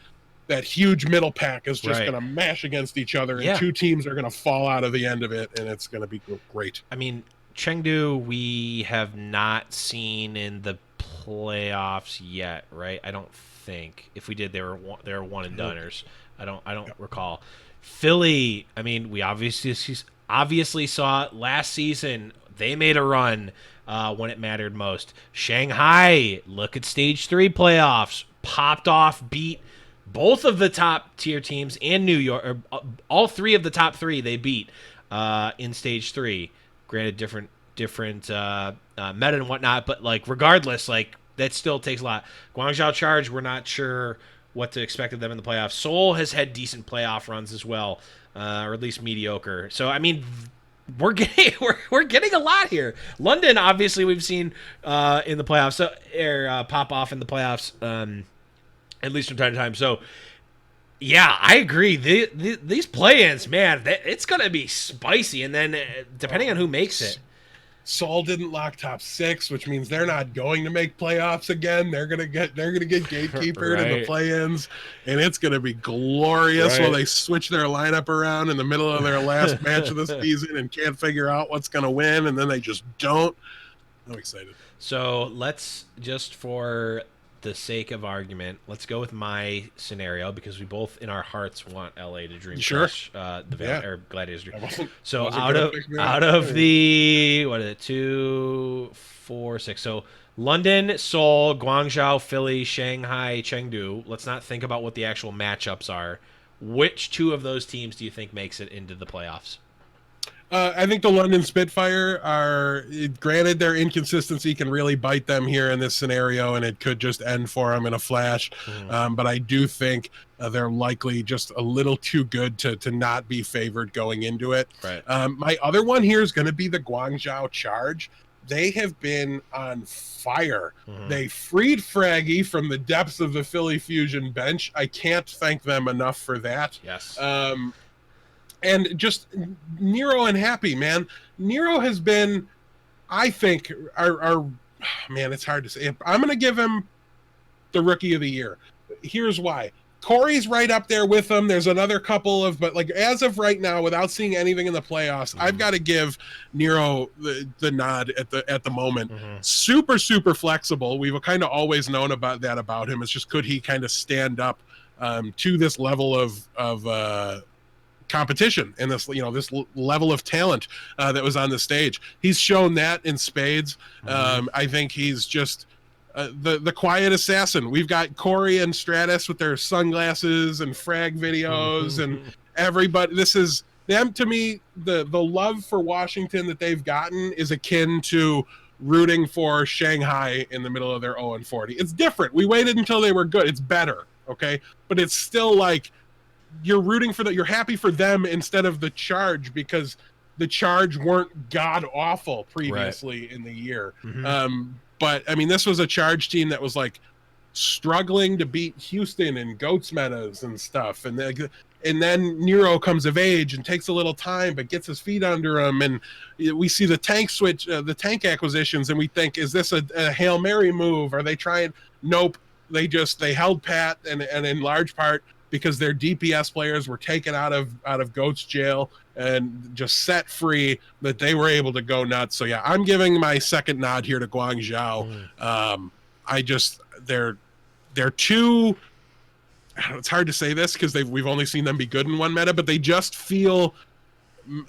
D: that huge middle pack is just going to mash against each other, and two teams are going to fall out of the end of it, and it's going to be great.
A: I mean, Chengdu, we have not seen in the playoffs yet, right? I don't think. If we did, they were one and doneers. I don't recall. Philly, I mean, we obviously saw it last season. They made a run when it mattered most. Shanghai, look at stage 3 playoffs, popped off, beat both of the top tier teams, and New York, or all 3 of the top 3 they beat in stage 3. Granted, different meta and whatnot, but like regardless, like that still takes a lot. Guangzhou Charge, we're not sure what to expect of them in the playoffs. Seoul has had decent playoff runs as well, or at least mediocre. So I mean, we're getting a lot here. London, obviously, we've seen in the playoffs, pop off in the playoffs, at least from time to time. So yeah, I agree. These play-ins, man, it's gonna be spicy, and then depending on who makes it.
D: Seoul didn't lock top 6, which means they're not going to make playoffs again. They're gonna get gatekeepered in the play-ins, and it's gonna be glorious while they switch their lineup around in the middle of their last match of the season and can't figure out what's gonna win, and then they just don't. I'm excited.
A: So let's just, for the sake of argument, let's go with my scenario, because we both in our hearts want LA to dream crush the Gladiators dream. So out of the, what is it, 2, 4, 6, so London, Seoul, Guangzhou, Philly, Shanghai, Chengdu. Let's not think about what the actual matchups are. Which 2 of those teams do you think makes it into the playoffs?
D: I think the London Spitfire are, granted, their inconsistency can really bite them here in this scenario, and it could just end for them in a flash. But I do think they're likely just a little too good to not be favored going into it. My other one here is going to be the Guangzhou Charge. They have been on fire. They freed Fraggy from the depths of the Philly Fusion bench. I can't thank them enough for that.
A: Yes.
D: And just Nero and Happy, man. Nero has been, I think, our man, it's hard to say. I'm going to give him the Rookie of the Year. Here's why. Corey's right up there with him. There's another couple of, but like as of right now, without seeing anything in the playoffs, I've got to give Nero the nod at the moment. Super, super flexible. We've kind of always known about him. It's just, could he kind of stand up to this level of competition and this level of talent that was on the stage? He's shown that in spades. I think he's just the quiet assassin. We've got Corey and Stratus with their sunglasses and frag videos and everybody. This is them. To me, the love for Washington that they've gotten is akin to rooting for Shanghai in the middle of their 0-40. It's different. We waited until they were good. It's better, okay? But it's still like, you're rooting for you're happy for them instead of the Charge, because the Charge weren't god awful previously in the year. But I mean, this was a Charge team that was like struggling to beat Houston and Goats metas and stuff, and then Nero comes of age and takes a little time, but gets his feet under him, and we see the tank switch, the tank acquisitions, and we think, is this a Hail Mary move? Are they trying? Nope. They held pat, and in large part because their DPS players were taken out of Goat's jail and just set free, that they were able to go nuts. So yeah, I'm giving my second nod here to Guangzhou. They're too, it's hard to say this because we've only seen them be good in one meta, but they just feel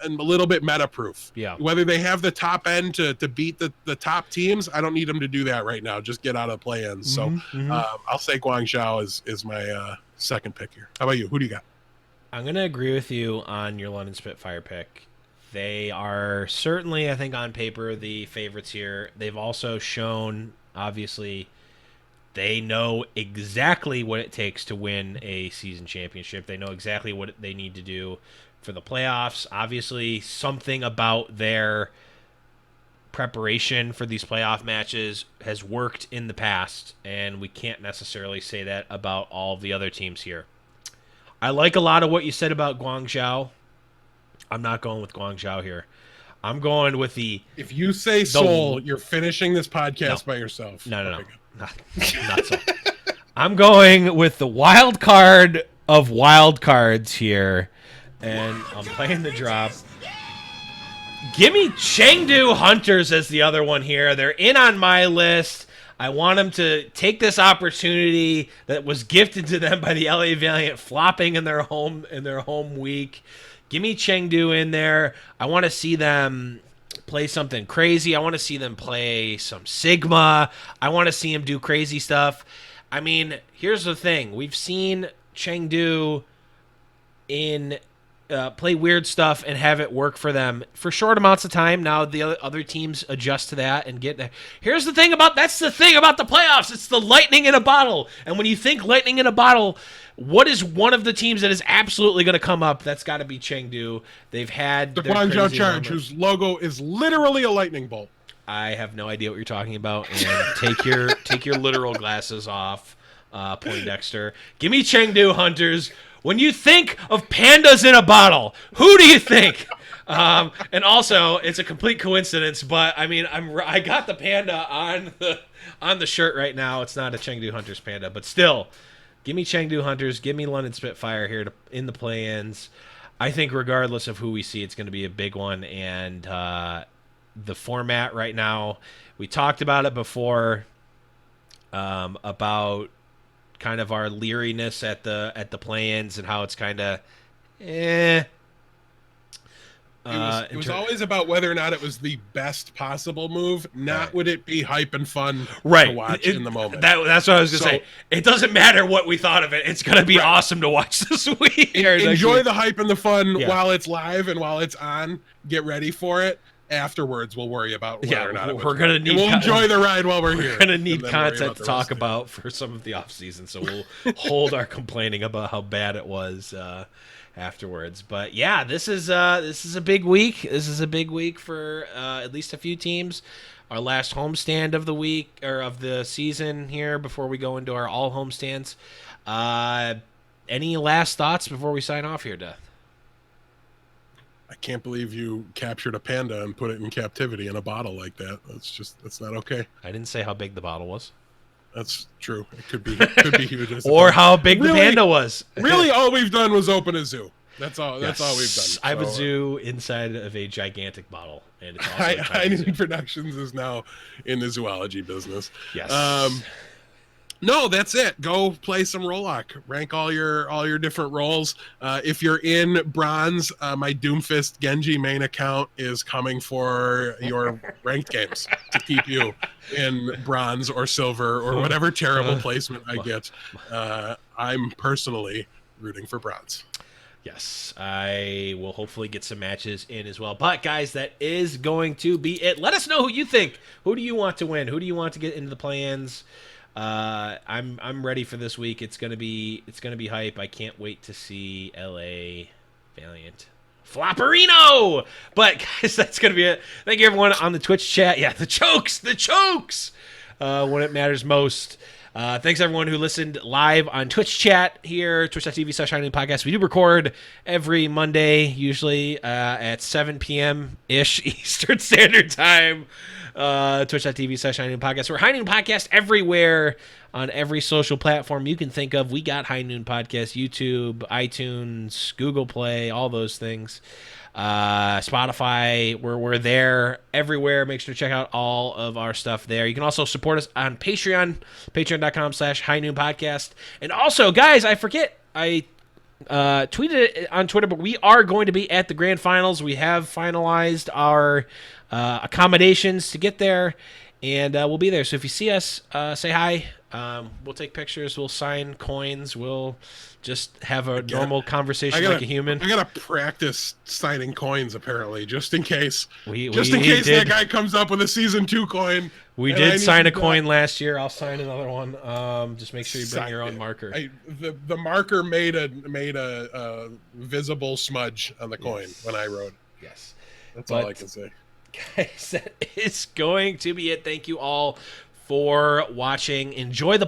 D: a little bit meta proof.
A: Yeah.
D: Whether they have the top end to beat the top teams, I don't need them to do that right now. Just get out of play-ins. So I'll say Guangzhou is my second pick here. How about you? Who do you got?
A: I'm going to agree with you on your London Spitfire pick. They are certainly, I think, on paper, the favorites here. They've also shown, obviously, They know exactly what it takes to win a season championship. They know exactly what they need to do for the playoffs. Obviously, something about their preparation for these playoff matches has worked in the past, and we can't necessarily say that about all of the other teams here. I like a lot of what you said about Guangzhou. I'm not going with Guangzhou here. I'm going with the...
D: If you say Seoul, you're finishing this podcast by yourself.
A: No. Not so. I'm going with the wild card of wild cards here, and I'm playing the drop. Give me Chengdu Hunters as the other one here. They're in on my list. I want them to take this opportunity that was gifted to them by the LA Valiant flopping in their home week. Give me Chengdu in there. I want to see them play something crazy. I want to see them play some Sigma. I want to see them do crazy stuff. I mean, here's the thing. We've seen Chengdu play weird stuff and have it work for them for short amounts of time. Now the other teams adjust to that and get there. That's the thing about the playoffs. It's the lightning in a bottle. And when you think lightning in a bottle, what is one of the teams that is absolutely going to come up? That's got to be Chengdu. They've had
D: the Guangzhou Charge, whose logo is literally a lightning bolt.
A: I have no idea what you're talking about. And take your literal glasses off, Poindexter. Give me Chengdu Hunters. When you think of pandas in a bottle, who do you think? And also, it's a complete coincidence, but I mean, I got the panda on the shirt right now. It's not a Chengdu Hunters panda, but still, give me Chengdu Hunters. Give me London Spitfire here in the play-ins. I think regardless of who we see, it's going to be a big one. And the format right now, we talked about it before, about kind of our leeriness at the play-ins and how it's kind of It
D: was always about whether or not it was the best possible move, not would it be hype and fun
A: to
D: watch in the moment.
A: That's what I was going to say. It doesn't matter what we thought of it. It's going to be awesome to watch this week.
D: Enjoy the hype and the fun while it's live and while it's on. Get ready for it. Afterwards, we'll worry about whether or not
A: we're going to need.
D: We'll enjoy the ride while we're here.
A: We're going to need content to talk about for some of the off season, so we'll hold our complaining about how bad it was afterwards. But yeah, this is a big week. This is a big week for at least a few teams. Our last homestand of the week or of the season here before we go into our all homestands. Any last thoughts before we sign off here, Death?
D: I can't believe you captured a panda and put it in captivity in a bottle like that. That's not okay.
A: I didn't say how big the bottle was.
D: That's true. It could be huge.
A: Or how big the panda was.
D: Really, all we've done was open a zoo. That's all. That's all we've done.
A: I have a zoo inside of a gigantic bottle, and it's also
D: High Noon Productions is now in the zoology business.
A: Yes.
D: No, that's it. Go play some Rollock. Rank all your different roles. If you're in bronze, my Doomfist Genji main account is coming for your ranked games to keep you in bronze or silver or whatever terrible placement I get. I'm personally rooting for bronze.
A: Yes, I will hopefully get some matches in as well. But guys, that is going to be it. Let us know who you think. Who do you want to win? Who do you want to get into the play-ins? I'm ready for this week. It's gonna be hype. I can't wait to see LA Valiant Flopperino. But guys, that's gonna be it. Thank you everyone on the Twitch chat. Yeah, the chokes. When it matters most. Thanks everyone who listened live on Twitch chat here, twitch.tv/High Noon Podcast. We do record every Monday, usually at 7 p.m.-ish Eastern Standard Time. Twitch.tv/High Noon Podcast. We're High Noon Podcast everywhere on every social platform you can think of. We got High Noon Podcast, YouTube, iTunes, Google Play, all those things. Spotify, we're there everywhere. Make sure to check out all of our stuff there. You can also support us on Patreon, patreon.com/High Noon Podcast. And also, guys, I forget, I tweeted it on Twitter, but we are going to be at the grand finals. We have finalized our accommodations to get there, and we'll be there. So if you see us, say hi. We'll take pictures. We'll sign coins. We'll just have a normal conversation like a human.
D: I gotta practice signing coins apparently, just in case.
A: We
D: that guy comes up with a season 2 coin.
A: We did sign a coin last year. I'll sign another one. Just make sure you bring your own marker.
D: The marker made a visible smudge on the coin when I wrote.
A: Yes,
D: that's all I can say.
A: Guys, that is going to be it. Thank you all for watching. Enjoy the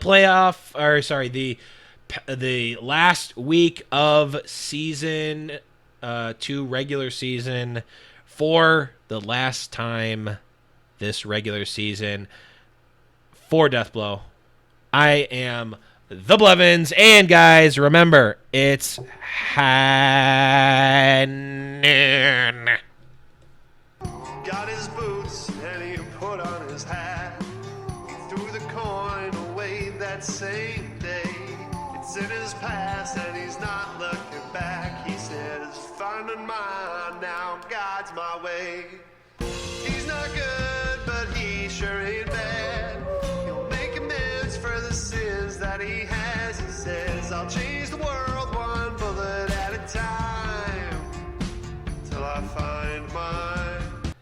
A: the last week of season 2 regular season for the last time this regular season for Deathblow. I am the Blevins, and guys, remember, it's noon.
E: Got his boots and he put on his hat. Threw the coin away that same day. It's in his past and he's not looking back. He says, finding mine now, God's my way. He's not good, but he sure ain't bad. He'll make amends for the sins that he has. He says, I'll change the world one bullet at a time till I find mine.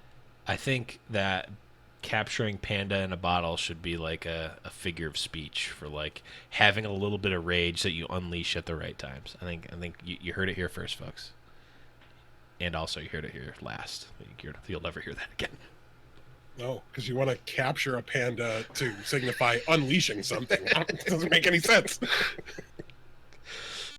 A: I think that capturing Panda in a bottle should be like a figure of speech for like having a little bit of rage that you unleash at the right times. I think you heard it here first, folks. And also you heard it here last. You'll never hear that again.
D: No, because you want to capture a panda to signify unleashing something. It doesn't make any sense.